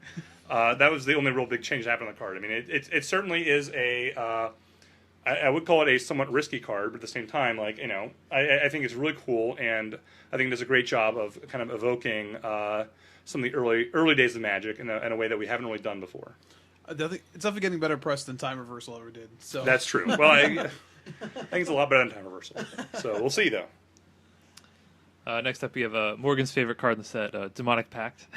That was the only real big change that happened on the card. I mean, it certainly is I would call it a somewhat risky card, but at the same time, I think it's really cool, and I think it does a great job of kind of evoking some of the early days of Magic in a way that we haven't really done before. It's definitely getting better press than Time Reversal ever did. So that's true. Well, I think it's a lot better than Time Reversal. So we'll see, though. Next up, we have Morgan's favorite card in the set, Demonic Pact.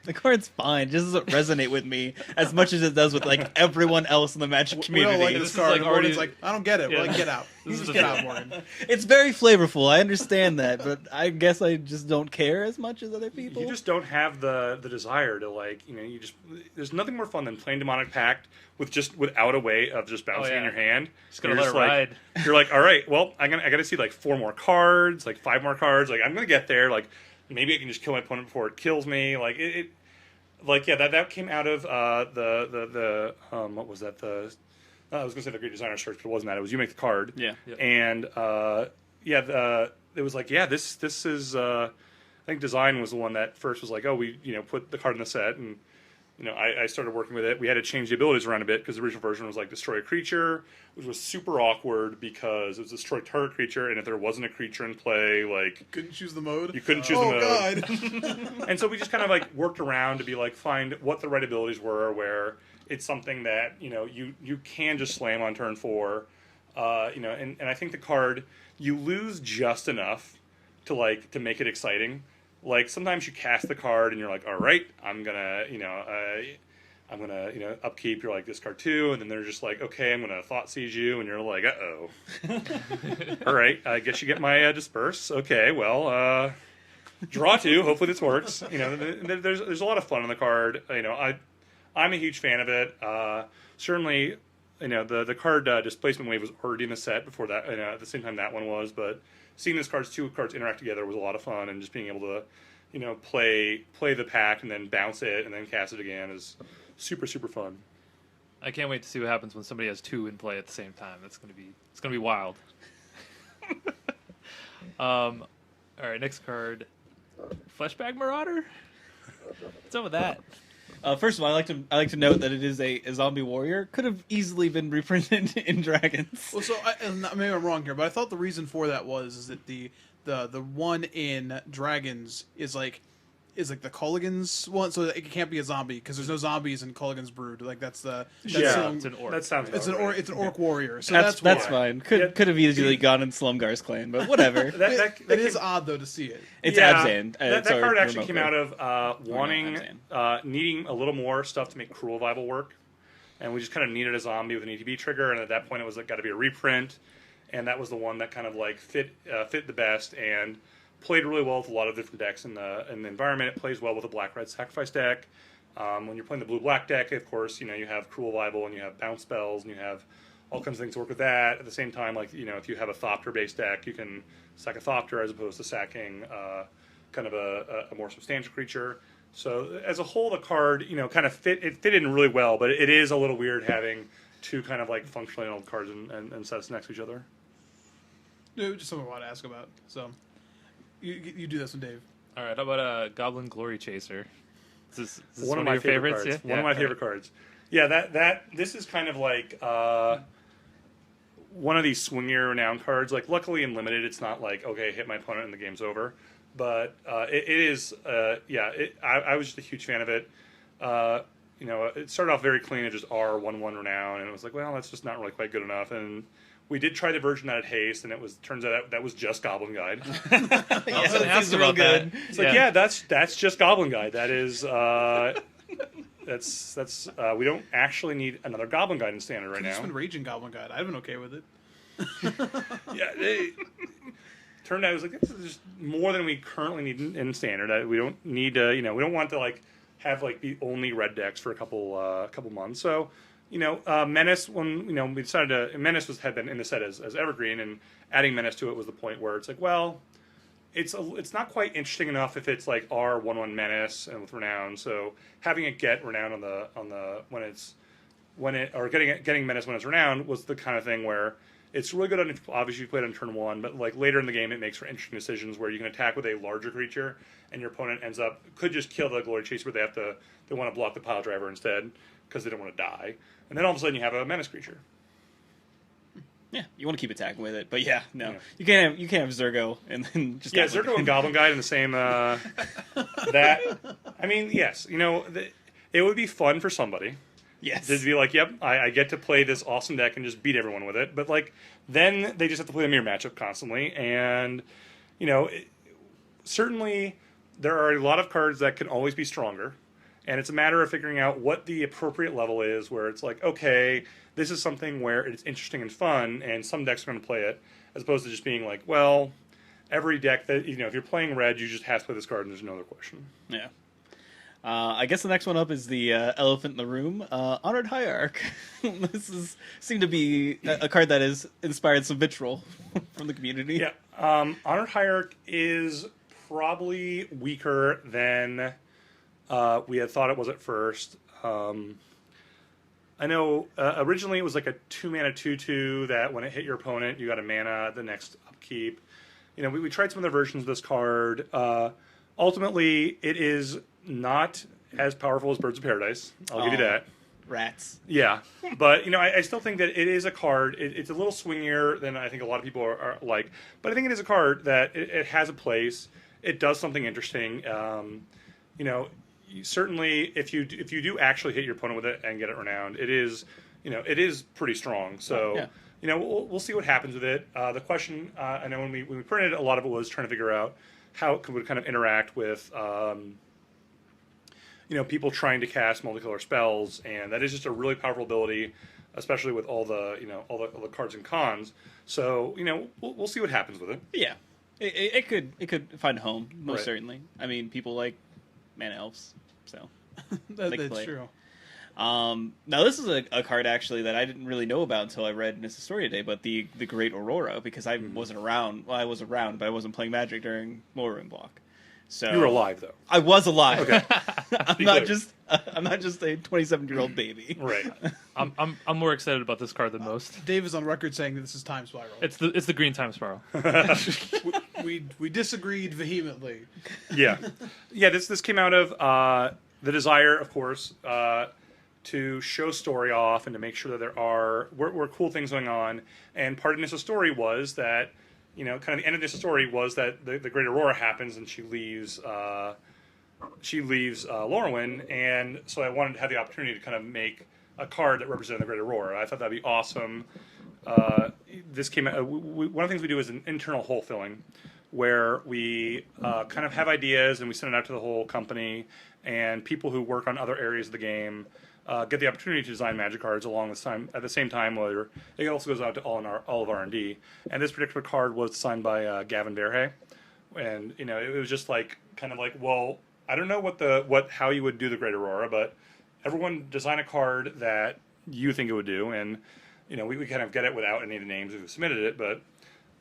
The card's fine. It just doesn't resonate with me as much as it does with everyone else in the Magic community. We don't like this card. Is Morgan's I don't get it. Yeah. Get out. Just get out, Morgan. It's very flavorful. I understand that, but I guess I just don't care as much as other people. You just don't have the desire to you just. There's nothing more fun than playing Demonic Pact without a way of just bouncing in your hand. Just gonna let it ride. You're all right. Well, I got to see 4 more cards, 5 more cards. I'm gonna get there. Maybe I can just kill my opponent before it kills me. That came out of the what was that I was gonna say the Great Designer Search, but it wasn't that. It was You Make the Card. Yeah. And it was this is I think Design was the one that first was we put the card in the set, and I started working with it. We had to change the abilities around a bit because the original version was destroy a creature, which was super awkward because it was destroy target creature, and if there wasn't a creature in play, you couldn't choose the mode. You couldn't choose the mode. Oh God! And so we just kind of worked around to be find what the right abilities were, where it's something that you can just slam on turn 4, and I think the card you lose just enough to make it exciting. Sometimes you cast the card and you're all right, I'm gonna upkeep. You're discard 2, and then they're just okay, I'm gonna Thought Siege you, and you're uh-oh. All right, I guess you get my disperse. Okay, well, draw 2. Hopefully this works. There's a lot of fun on the card. I'm a huge fan of it. Certainly, the card Displacement Wave was already in the set before that. At the same time that one was, but seeing these two cards interact together was a lot of fun, and just being able to, play the pack and then bounce it and then cast it again is super, super fun. I can't wait to see what happens when somebody has 2 in play at the same time. It's gonna be wild. All right, next card, Fleshbag Marauder. What's up with that? First of all, I like to note that it is a zombie warrior. Could have easily been reprinted in Dragons. Well, so maybe I'm wrong here, but I thought the reason for that is that the one in Dragons is like the Culligan's one, so it can't be a zombie because there's no zombies in Culligan's Brood. Like that's Yeah, it's an orc. that sounds. it's about right. it's an orc warrior. So That's why. fine. Could have easily gone in Slumgar's clan, but whatever. It is odd though to see it. It's yeah, Abzan. That It's our card actually remote came card. out of wanting, Abzan. needing a little more stuff to make Cruel Revival work, and we just kind of needed a zombie with an ETB trigger. And at that point, it was like got to be a reprint, and that was the one that kind of like fit the best and played really well with a lot of different decks in the environment. It plays well with a black-red sacrifice deck. When you're playing the blue-black deck, of course, you have Cruel Revival and you have bounce spells and you have all kinds of things to work with that. At the same time, like if you have a Thopter-based deck, you can sack a Thopter as opposed to sacking kind of a more substantial creature. So as a whole, the card kind of fit in really well, but it is a little weird having 2 kind of like functionally old cards and sets next to each other. Just something I want to ask about. So you do this one, Dave. All right, how about Goblin Glory Chaser? Is this One of my your favorites? cards. Yeah? One of my favorite cards. Yeah, this is kind of like one of these swingier renown cards. Like, luckily in limited, it's not like hit my opponent and the game's over. But it is, I was just a huge fan of it. It started off very clean at just R11 renown, and it was like, well, that's just not really quite good enough. And we did try the version that had haste, and turns out that was just Goblin Guide. I was gonna ask about that. It's like, yeah, that's just Goblin Guide. That is, that's we don't actually need another Goblin Guide in Standard right It's now. been raging Goblin Guide. I've been okay with it. Yeah, turned out it was like, this is just more than we currently need in Standard. We don't need to, we don't want to like have like the only red decks for a couple months. So, Menace, when we decided Menace had been in the set as Evergreen, and adding Menace to it was the point where it's like, well, it's not quite interesting enough if it's like R11 Menace and with Renown. So having it get Renown on the getting Menace when it's Renown was the kind of thing where it's really good on, obviously you played on turn 1, but like later in the game it makes for interesting decisions where you can attack with a larger creature and your opponent could just kill the Glory Chaser, but they want to block the Pile Driver instead because they don't want to die. And then all of a sudden you have a Menace creature. Yeah, you want to keep attacking with it, but no, Yeah. you can't have Zergo and then just Zergo and Goblin Guide in the same that. I mean, yes, it would be fun for somebody. yes, To be like, yep, I get to play this awesome deck and just beat everyone with it. But like, then they just have to play the mirror matchup constantly, and certainly there are a lot of cards that can always be stronger. And it's a matter of figuring out what the appropriate level is where it's like, okay, this is something where it's interesting and fun, and some decks are going to play it, as opposed to just being like, well, every deck that, if you're playing red, you just have to play this card and there's no other question. yeah. I guess the next one up is the elephant in the room, Honored Hierarch. This seemed to be a card that has inspired some vitriol from the community. Yeah, Honored Hierarch is probably weaker than we had thought it was at first. I know originally it was like a 2-mana 2/2 that when it hit your opponent, you got a mana the next upkeep. We tried some other versions of this card. Ultimately, it is not as powerful as Birds of Paradise. I'll give you that. Rats. Yeah, but I still think that it is a card. It's a little swingier than I think a lot of people are like. But I think it is a card that it has a place. It does something interesting. Certainly, if you do actually hit your opponent with it and get it renowned, it is pretty strong. So we'll see what happens with it. The question I know when we printed it, a lot of it was trying to figure out how it would kind of interact with people trying to cast multicolor spells, and that is just a really powerful ability, especially with all the all the cards and cons. So we'll see what happens with it. Yeah, it could find a home most Right. certainly. I mean, people like mana elves, so That's play. true. Now this is a card actually that I didn't really know about until I read Nissa Story today, but the Great Aurora, because I wasn't around. Well, I was around, but I wasn't playing Magic during Moorwing Block. So You were alive though. I was alive. Okay. I'm Be not clear. just I'm not just a 27-year-old baby. Right. I'm more excited about this card than most. Dave is on record saying that this is Time Spiral. It's the green time spiral. We disagreed vehemently. Yeah. Yeah. This came out of the desire, of course, to show story off and to make sure that there were cool things going on. And part of Nissa's story was that, kind of the end of Nissa's story was that the Great Aurora happens and she leaves Lorwyn, and so I wanted to have the opportunity to kind of make a card that represented the Great Aurora. I thought that'd be awesome. This came out. One of the things we do is an internal hole filling, where we kind of have ideas and we send it out to the whole company, and people who work on other areas of the game get the opportunity to design Magic cards along this time at the same time. Where it also goes out to all of R&D. And this particular card was signed by Gavin Verhey, and it was just kind of like, well, I don't know how you would do the Great Aurora, but everyone design a card that you think it would do, and we kind of get it without any of the names who submitted it, but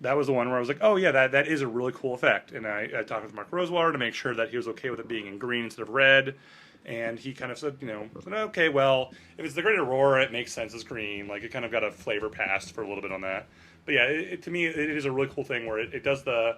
that was the one where I was like, oh yeah, that is a really cool effect. And I talked with Mark Rosewater to make sure that he was okay with it being in green instead of red, and he kind of said, okay, well, if it's the Great Aurora, it makes sense as green. Like, it kind of got a flavor passed for a little bit on that. But yeah, to me, it is a really cool thing where it does the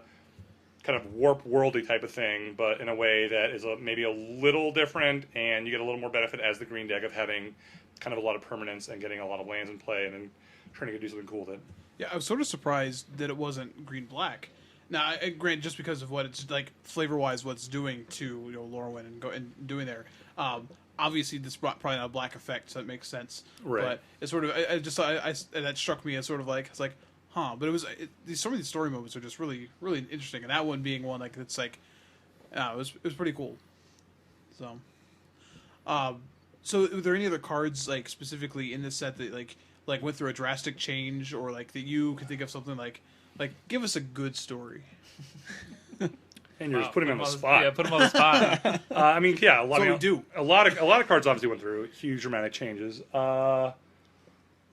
kind of warp worldy type of thing, but in a way that is maybe a little different, and you get a little more benefit as the green deck of having kind of a lot of permanence and getting a lot of lands in play, and then trying to do something cool with it. Yeah, I was sort of surprised that it wasn't green-black. Now, I grant just because of what it's like flavor-wise, what it's doing to Lorwyn and doing there. Obviously, this brought probably not a black effect, so it makes sense. Right. But it's sort of that struck me as sort of like it's like, huh. But some of these story moments are just really really interesting, and that one being one like it's like, it was pretty cool. So, so were there any other cards like specifically in this set that like went through a drastic change, or like that you could think of something like give us a good story? And you're just putting him on the spot. Yeah, put him on the spot. I mean, yeah, a lot of cards obviously went through huge dramatic changes. Let's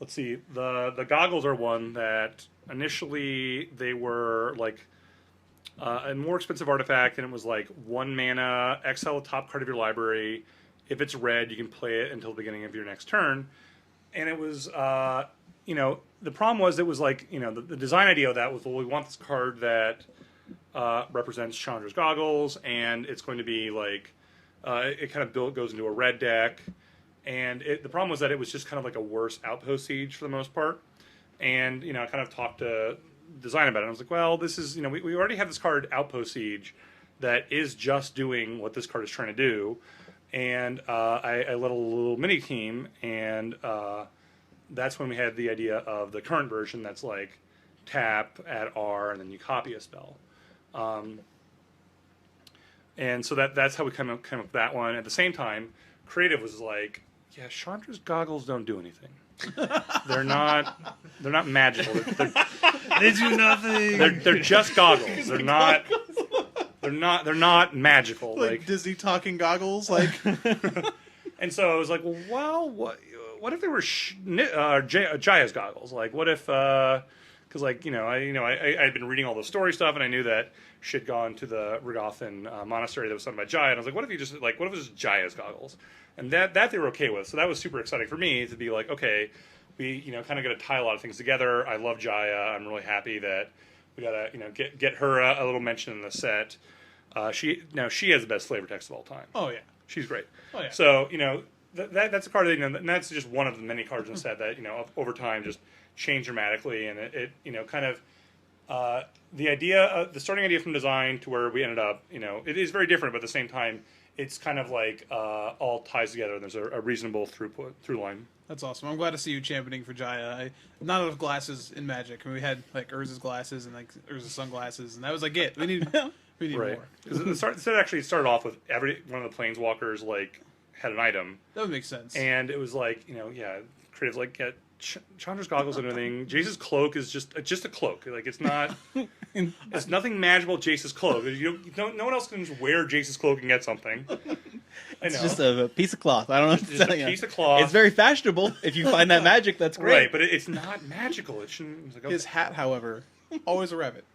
see, the goggles are one that initially they were like a more expensive artifact, and it was like 1 mana, exile the top card of your library. If it's red, you can play it until the beginning of your next turn. And it was, the problem was it was like, the design idea of that was, well, we want this card that represents Chandra's Goggles, and it's going to be like, it kind of goes into a red deck. And the problem was that it was just kind of like a worse Outpost Siege for the most part. And, I kind of talked to design about it. I was like, well, this is, we already have this card, Outpost Siege, that is just doing what this card is trying to do. And I led a little mini team, and that's when we had the idea of the current version that's like tap, add R, and then you copy a spell. And so that's how we came up with that one. At the same time, creative was like, yeah, Chandra's Goggles don't do anything. They're not magical. They do nothing. They're just goggles. They're not magical. Like Disney talking goggles, like. And so I was like, well, what if they were Jaya's goggles? Like, what if? Because I'd been reading all the story stuff, and I knew that she had gone to the Rigothan monastery that was sung by Jaya, and I was like, what if it was Jaya's goggles? And that they were okay with. So that was super exciting for me to be like, okay, we kind of got to tie a lot of things together. I love Jaya. I'm really happy that we got to get her a little mention in the set. She has the best flavor text of all time. Oh yeah, she's great. Oh yeah. So that's a card that and that's just one of the many cards in the set that over time just changed dramatically, and it kind of the idea, the starting idea from design to where we ended up, it is very different, but at the same time, it's kind of like all ties together, and there's a reasonable through line. That's awesome. I'm glad to see you championing for Jaya. Not enough glasses in Magic. I mean, we had like Urza's glasses and like Urza's sunglasses, and that was like it. We need right. more. The set actually started off with every one of the planeswalkers like had an item. That would make sense. And it was like creative like Chandra's Goggles and everything. Jace's cloak is just a cloak. Like it's not. It's nothing magical. Jace's cloak. No one else can just wear Jace's cloak and get something. It's just a piece of cloth. I don't know. What to Just tell a you. piece of cloth. It's very fashionable. If you find that magic, that's great. Right, but it's not magical. It shouldn't. It's like, okay. His hat, however, Always a rabbit.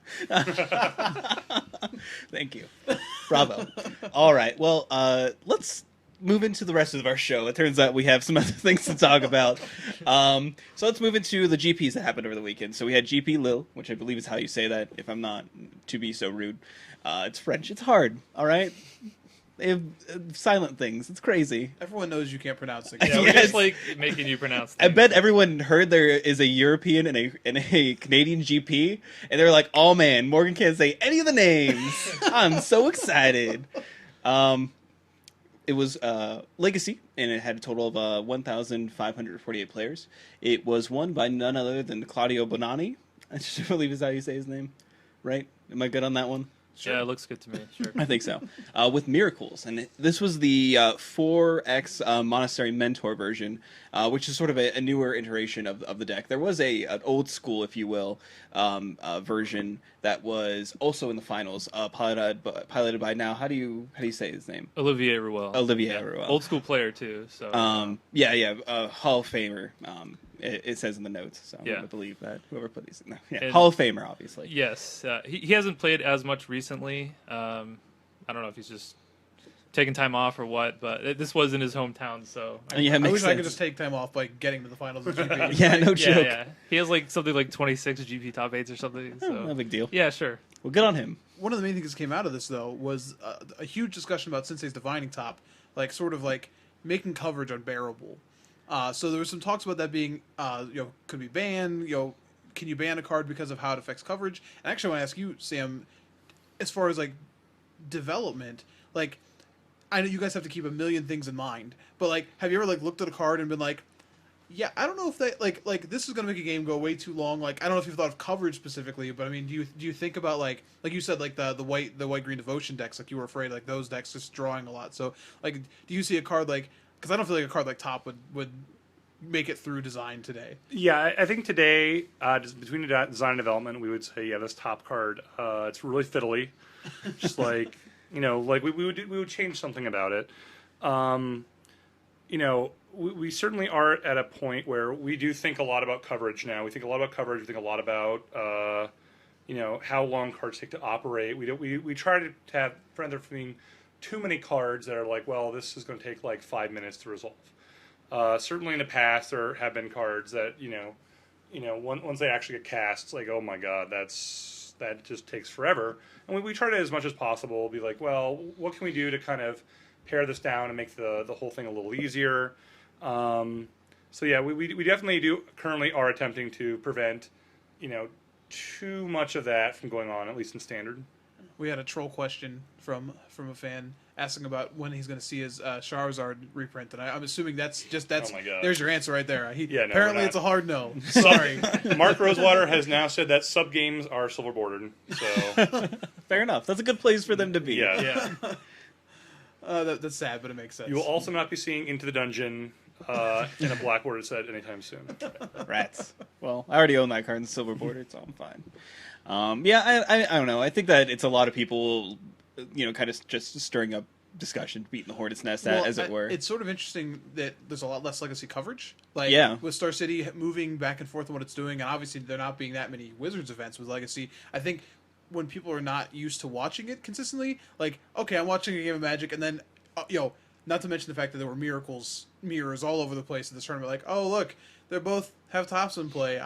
Thank you. Bravo. All right. Well, let's move into the rest of our show. It turns out we have some other things to talk about. So let's move into the GPs that happened over the weekend. So we had GP Lille, which I believe is how you say that, if I'm not to be so rude. It's French. It's hard. All right. They have silent things. It's crazy. Everyone knows you can't pronounce it. Yeah, we're Yes. just like making you pronounce I things. bet everyone heard there is a European and a Canadian GP, and they're like, "Oh man, Morgan can't say any of the names. I'm so excited." It was Legacy, and it had a total of 1,548 players. It was won by none other than Claudio Bonanni. I just believe is how you say his name, right? Am I good on that one? Yeah, it looks good to me. Sure. I think so. With Miracles. And this was the 4X Monastery Mentor version, which is sort of a newer iteration of the deck. There was an old school, if you will, version that was also in the finals, piloted by now. How do you say his name? Olivier Ruel. Olivier Ruel. Old school player too. So Hall of Famer. It says in the notes, so I'm Yeah. going to believe that whoever put these. No, yeah, And- Hall of Famer, obviously. yes, he hasn't played as much recently. I don't know if he's just taking time off or what, but this was in his hometown, so Yeah, I makes wish I could sense. just take time off by getting to the finals of GP. Yeah, no joke. yeah. He has like something like 26 GP top 8s or something. Oh, no So big deal. yeah, sure. Well, good on him. One of the main things that came out of this, though, was a huge discussion about Sensei's Divining Top, like sort of like making coverage unbearable. So there was some talks about that being, could be banned. Can you ban a card because of how it affects coverage? And actually, I want to ask you, Sam, as far as like development, like I know you guys have to keep a million things in mind, but like, have you ever like looked at a card and been like, yeah, I don't know if they like this is gonna make a game go way too long. Like I don't know if you've thought of coverage specifically, but I mean, do you think about like you said like the white green devotion decks, like you were afraid like those decks just drawing a lot. So like, do you see a card like, because I don't feel like a card like Top would make it through design today. Yeah, I think today, just between the design and development, we would say, yeah, this top card, it's really fiddly. Just like, like we would change something about it. We certainly are at a point where we do think a lot about coverage now. We think a lot about coverage. We think a lot about, how long cards take to operate. We try to have, rather than being too many cards that are like, well, this is going to take like 5 minutes to resolve. Certainly in the past, there have been cards that once they actually get cast, it's like, oh my god, that just takes forever. And we try to, as much as possible, be like, well, what can we do to kind of pare this down and make the whole thing a little easier? So yeah, we definitely currently are attempting to prevent too much of that from going on, at least in standard. We had a troll question from a fan asking about when he's going to see his Charizard reprint, and I'm assuming that's Oh my God. there's your answer right there. Yeah, no, apparently we're not. it's a hard no. Sorry. Mark Rosewater has now said that sub games are silver bordered. So Fair enough. That's a good place for them to be. yeah. That's sad, but it makes sense. You will also not be seeing Into the Dungeon in a black bordered set anytime soon. Rats. Well, I already own that card in silver bordered, so I'm fine. I don't know. I think that it's a lot of people, kind of just stirring up discussion, beating the hornet's nest, as it were. It's sort of interesting that there's a lot less legacy coverage. Like Yeah. with Star City moving back and forth on what it's doing, and obviously there not being that many Wizards events with Legacy, I think when people are not used to watching it consistently, like, okay, I'm watching a game of Magic, and then, not to mention the fact that there were mirrors all over the place in this tournament, like, oh, look, they both have tops in play.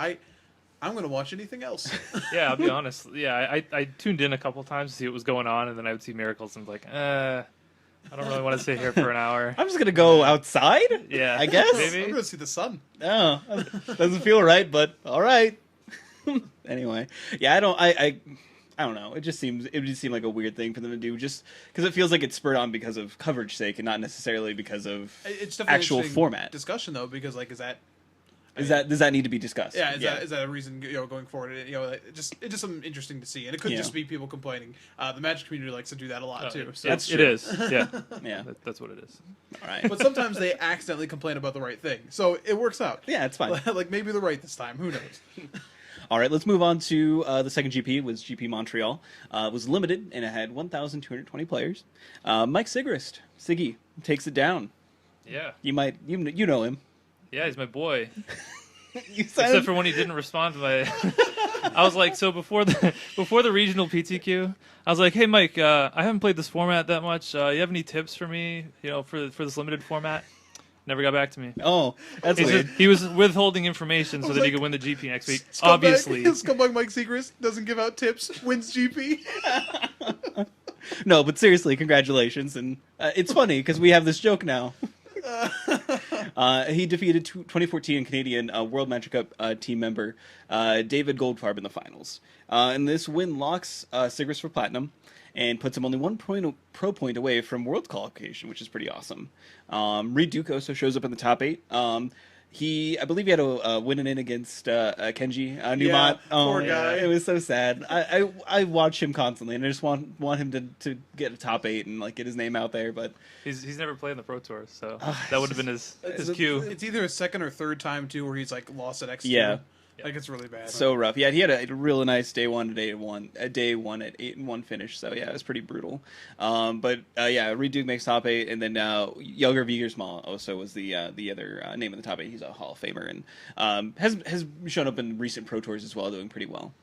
I'm going to watch anything else. Yeah, I'll be honest. Yeah, I tuned in a couple times to see what was going on, and then I would see Miracles, and like, I don't really want to sit here for an hour. I'm just gonna go outside. Yeah, I guess. I'm maybe. going to see the sun. No, doesn't feel right, but all right. Anyway, yeah, I don't know. It just seems like a weird thing for them to do, just because it feels like it's spurred on because of coverage sake and not necessarily because of It's definitely actual an interesting format. discussion, though, because, like, does that need to be discussed? Yeah, is that a reason going forward? It's just something interesting to see, and it could Yeah. just be people complaining. The Magic community likes to do that a lot too. So. It is. Yeah, Yeah. that's what it is. All right. But sometimes they accidentally complain about the right thing, so it works out. Yeah, it's fine. Like maybe they're right this time. Who knows? All right, let's move on to the second GP. Was GP Montreal. It was limited and it had 1,220 players. Mike Sigrist, Siggy, takes it down. Yeah, You know him. yeah, he's my boy. You Except for when he didn't respond to my I was like, so before the regional PTQ, I was like, hey Mike, I haven't played this format that much. You have any tips for me? For this limited format? Never got back to me. Oh, that's weird. He was withholding information so that he could win the GP next week. Scumbag, Obviously, Scumbag Mike Seacrest doesn't give out tips, wins GP. No, but seriously, congratulations. And it's funny because we have this joke now. He defeated 2014 Canadian World Magic Cup team member David Goldfarb in the finals. And this win locks Sigris for platinum and puts him only 1 pro point away from world qualification, which is pretty awesome. Reed Duke also shows up in the top 8. I believe he had a win and in against Kenji Newmont. Poor guy. It was so sad. I watch him constantly, and I just want him to get a top 8 and like get his name out there. But he's never played in the Pro Tour, so that would have been his cue. It's either his second or third time too, where he's like lost at X2. Yeah. Like it's really bad. So rough. Yeah, he had a really nice day one at 8-1 finish. So yeah, it was pretty brutal. But Reed Duke makes top 8, and then Jelger Vigersma also was the other name in the top 8. He's a Hall of Famer and has shown up in recent Pro Tours as well, doing pretty well.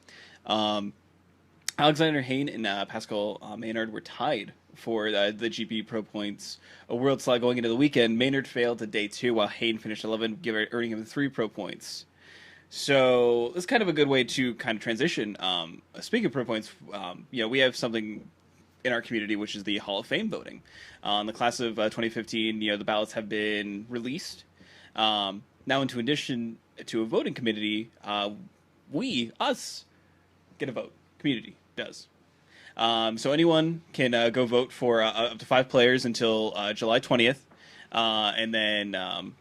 Alexander Hayne and Pascal Maynard were tied for the GP Pro Points a world slot going into the weekend. Maynard failed to day 2, while Hayne finished 11, earning him 3 Pro Points. So it's kind of a good way to kind of transition. Speaking of Pro Points, we have something in our community, which is the Hall of Fame voting. In the class of 2015, the ballots have been released. Now, in addition to a voting committee, us, get a vote. Community does. So anyone can go vote for up to 5 players until July 20th. And then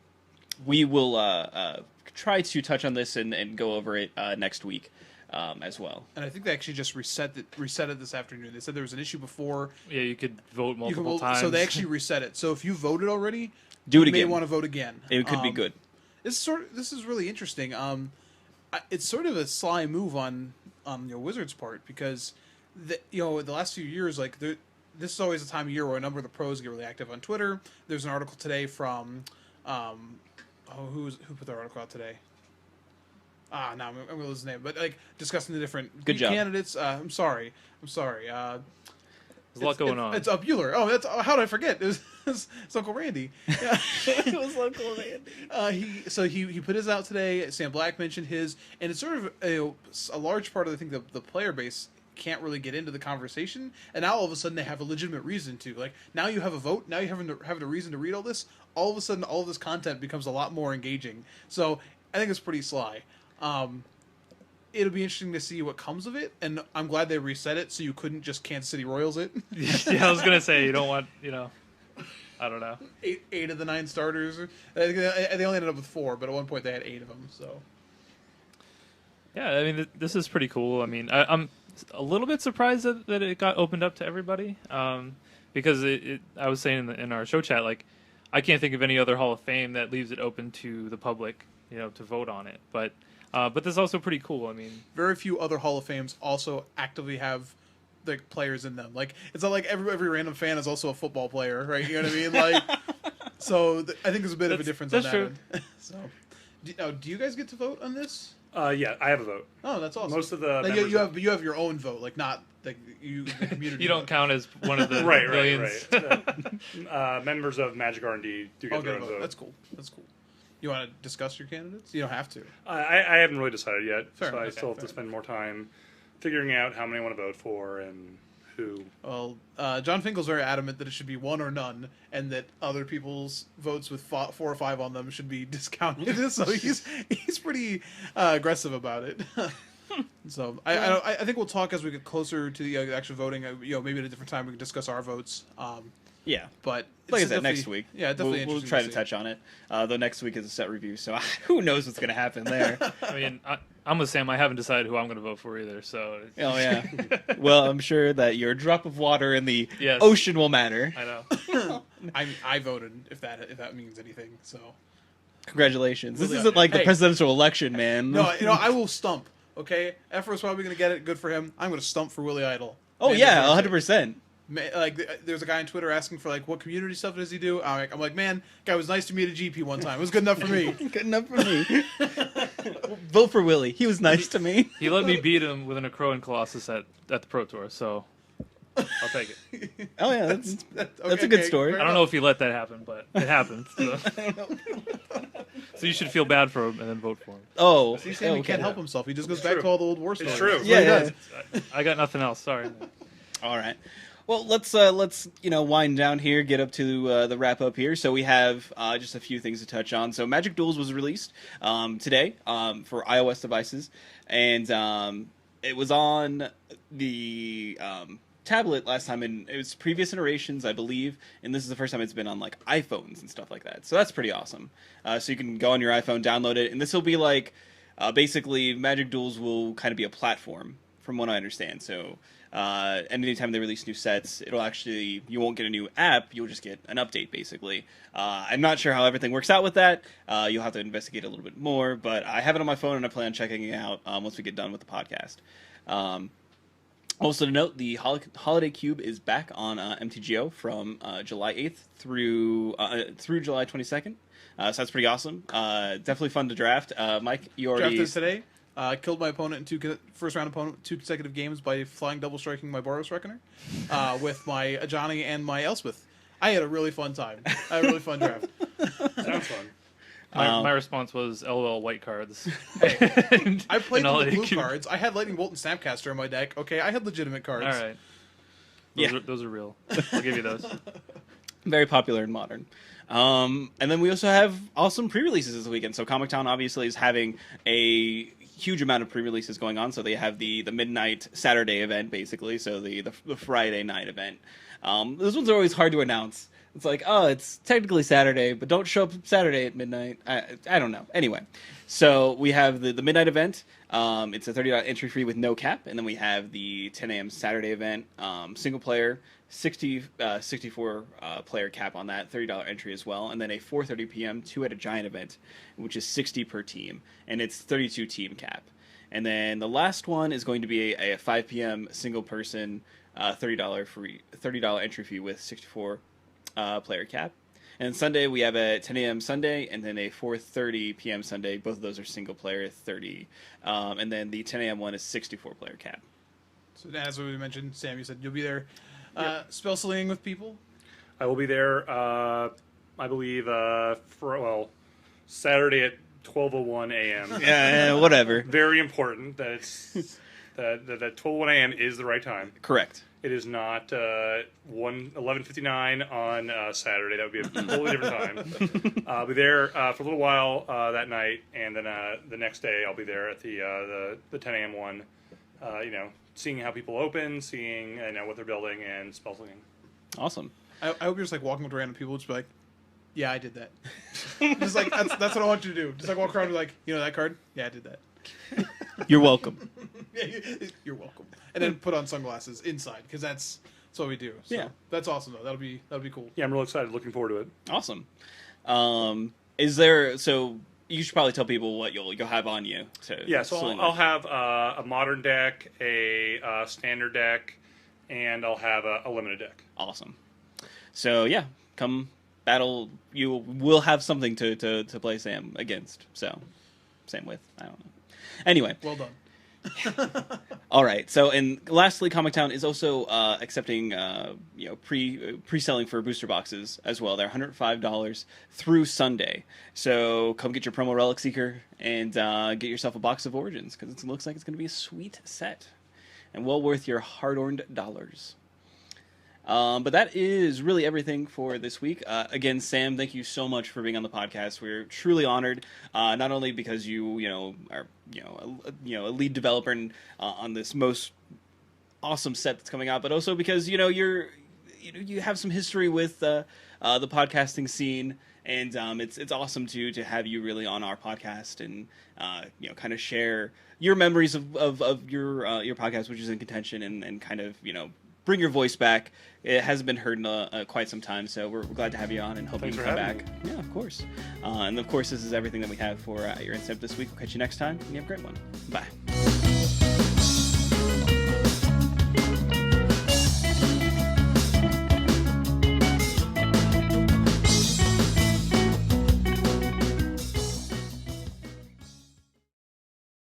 we will try to touch on this and go over it next week as well. And I think they actually just reset it this afternoon. They said there was an issue before. Yeah, you could vote multiple times. So they actually reset it. So if you voted already, do it again. You may want to vote again. It could be good. This is really interesting. It's sort of a sly move on Wizards' part, because the last few years, like this is always the time of year where a number of the pros get really active on Twitter. There's an article today from who put the article out today? I'm gonna lose his name, but like discussing the different Good job. candidates. I'm sorry. There's a lot going on. It's Bueller. Oh, how did I forget? It's Uncle Randy. Yeah. It was Uncle Randy. He put his out today. Sam Black mentioned his, and it's sort of a large part of the player base can't really get into the conversation, and now all of a sudden they have a legitimate reason to. Like, now you have a vote, now you have a reason to read all this. All of a sudden, all of this content becomes a lot more engaging. So I think it's pretty sly. It'll be interesting to see what comes of it, and I'm glad they reset it so you couldn't just Kansas City Royals it. Yeah, I was gonna say you don't want, I don't know. 8 of the 9 starters. They only ended up with 4, but at one point they had 8 of them. So yeah, I mean, this is pretty cool. I mean, I'm a little bit surprised that it got opened up to everybody, because I was saying in our show chat, like, I can't think of any other Hall of Fame that leaves it open to the public, to vote on it. But this is also pretty cool. I mean, very few other Hall of Fames also actively have the players in them. Like, it's not like every random fan is also a football player, right? You know what I mean? Like, so I think there's a bit of a difference on that. True. So, do you guys get to vote on this? Yeah, I have a vote. Oh, that's awesome. Most of the like, you have your own vote, like not like the community. You don't vote. count as one of the right. millions. Members of Magic R&D do get their own vote. That's cool. You want to discuss your candidates? You don't have to. I haven't really decided yet, Fair. I still have to spend more time figuring out how many I want to vote for and who. Well, John Finkel's very adamant that it should be 1 or none, and that other people's votes with 4 or 5 on them should be discounted. So he's pretty aggressive about it. So I think we'll talk as we get closer to the actual voting. Maybe at a different time we can discuss our votes. Yeah, but like I said, next week. Yeah, definitely. We'll try to touch on it. Though next week is a set review, so who knows what's going to happen there. I mean, I'm with Sam. I haven't decided who I'm going to vote for either. So. Oh yeah. Well, I'm sure that your drop of water in the Yes. ocean will matter. I know. I voted if that means anything. So. Congratulations. This Really, isn't like the hey. presidential election, man. No, I will stump. Okay, Efra's probably going to get it. Good for him. I'm going to stump for Willie Idol. Oh Man yeah, deserves it. 100%. Like, there's a guy on Twitter asking for like what community stuff does he do. I'm like, man, guy was nice to me at a GP one time. It was good enough for me. Good enough for me. Vote for Willie. He was nice to me. He let me beat him with an Acroan Colossus at the Pro Tour, so I'll take it. Oh yeah, that's a good story. I don't know if he let that happen, but it happened. So. So you should feel bad for him and then vote for him. Oh, He's saying he okay. can't help himself. He just goes back to all the old war stories. It's true. That's what he Yeah, does. I got nothing else. Sorry. All right. Well, let's wind down here, get up to the wrap up here. So we have just a few things to touch on. So Magic Duels was released today for iOS devices, and it was on the tablet last time, and it was previous iterations, I believe, and this is the first time it's been on like iPhones and stuff like that. So that's pretty awesome. So you can go on your iPhone, download it, and this will be like basically Magic Duels will kind of be a platform, from what I understand. So. Anytime they release new sets, you won't get a new app, you'll just get an update, basically. I'm not sure how everything works out with that. You'll have to investigate a little bit more, but I have it on my phone, and I plan on checking it out once we get done with the podcast. Also to note, the Holiday Cube is back on MTGO from July 8th through July 22nd. So that's pretty awesome. Definitely fun to draft. Mike, you already... Drafted today. Killed my opponent in first round opponent 2 consecutive games by flying double striking my Boros Reckoner with my Ajani and my Elspeth. I had a really fun time. I had a really fun draft. Sounds fun. My response was LOL white cards. I played And with blue Cube. cards. I had Lightning Bolt and Snapcaster in my deck. Okay, I had legitimate cards. All right. Those are real. I'll give you those. Very popular in Modern. And then we also have awesome pre-releases this weekend. So Comic Town obviously is having a huge amount of pre-releases going on. So they have the midnight Saturday event, basically. So the Friday night event. Those ones are always hard to announce. It's like, oh, it's technically Saturday, but don't show up Saturday at midnight. I don't know. Anyway, so we have the midnight event. It's a $30 entry fee with no cap. And then we have the 10 a.m. Saturday event, single player, 64 player cap on that, $30 entry as well. And then a 4:30 p.m. two-headed giant event, which is 60 per team. And it's 32 team cap. And then the last one is going to be a 5 p.m. single person, $30 entry fee with 64 player cap. And Sunday we have a 10 a.m. Sunday and then a 4:30 p.m. Sunday. Both of those are single player 30. And then the 10 a.m. one is 64 player cap. So as we mentioned, Sam, you said you'll be there spell slinging with people. I will be there, I believe, Saturday at 12:01 a.m. Yeah, whatever. Very important that it's that 12:01 a.m. is the right time. Correct. It is not 11:59 on Saturday. That would be a totally different time. I'll be there for a little while that night, and then the next day I'll be there at the 10 a.m. one. Seeing how people open, seeing what they're building, and spell slinging. Awesome. I hope you're just like walking up to random people, just be like, "Yeah, I did that." Just like that's what I want you to do. Just like walk around and be like, that card? Yeah, I did that. You're welcome. You're welcome. And then put on sunglasses inside because that's what we do. So Yeah. That's awesome though. That'll be cool. Yeah, I'm real excited. Looking forward to it. Awesome. Is there so? You should probably tell people what you'll have on you. So I'll have a modern deck, a standard deck, and I'll have a limited deck. Awesome. So yeah, come battle. You will have something to play Sam against. So Sam with. I don't know. Anyway. Well done. All right. So, and lastly, Comic Town is also accepting, pre-selling for booster boxes as well. They're $105 through Sunday. So come get your promo Relic Seeker and get yourself a box of Origins because it looks like it's going to be a sweet set and well worth your hard-earned dollars. But that is really everything for this week. Again, Sam, thank you so much for being on the podcast. We're truly honored, not only because you are a lead developer on this most awesome set that's coming out, but also because you have some history with the podcasting scene, and it's awesome to have you really on our podcast and kind of share your memories of your podcast, which is in contention, and kind of bring your voice back. It hasn't been heard in quite some time, so we're glad to have you on and hope Thanks you for can come having back. Yeah, of course. And of course, this is everything that we have for your Incept this week. We'll catch you next time, and you have a great one. Bye.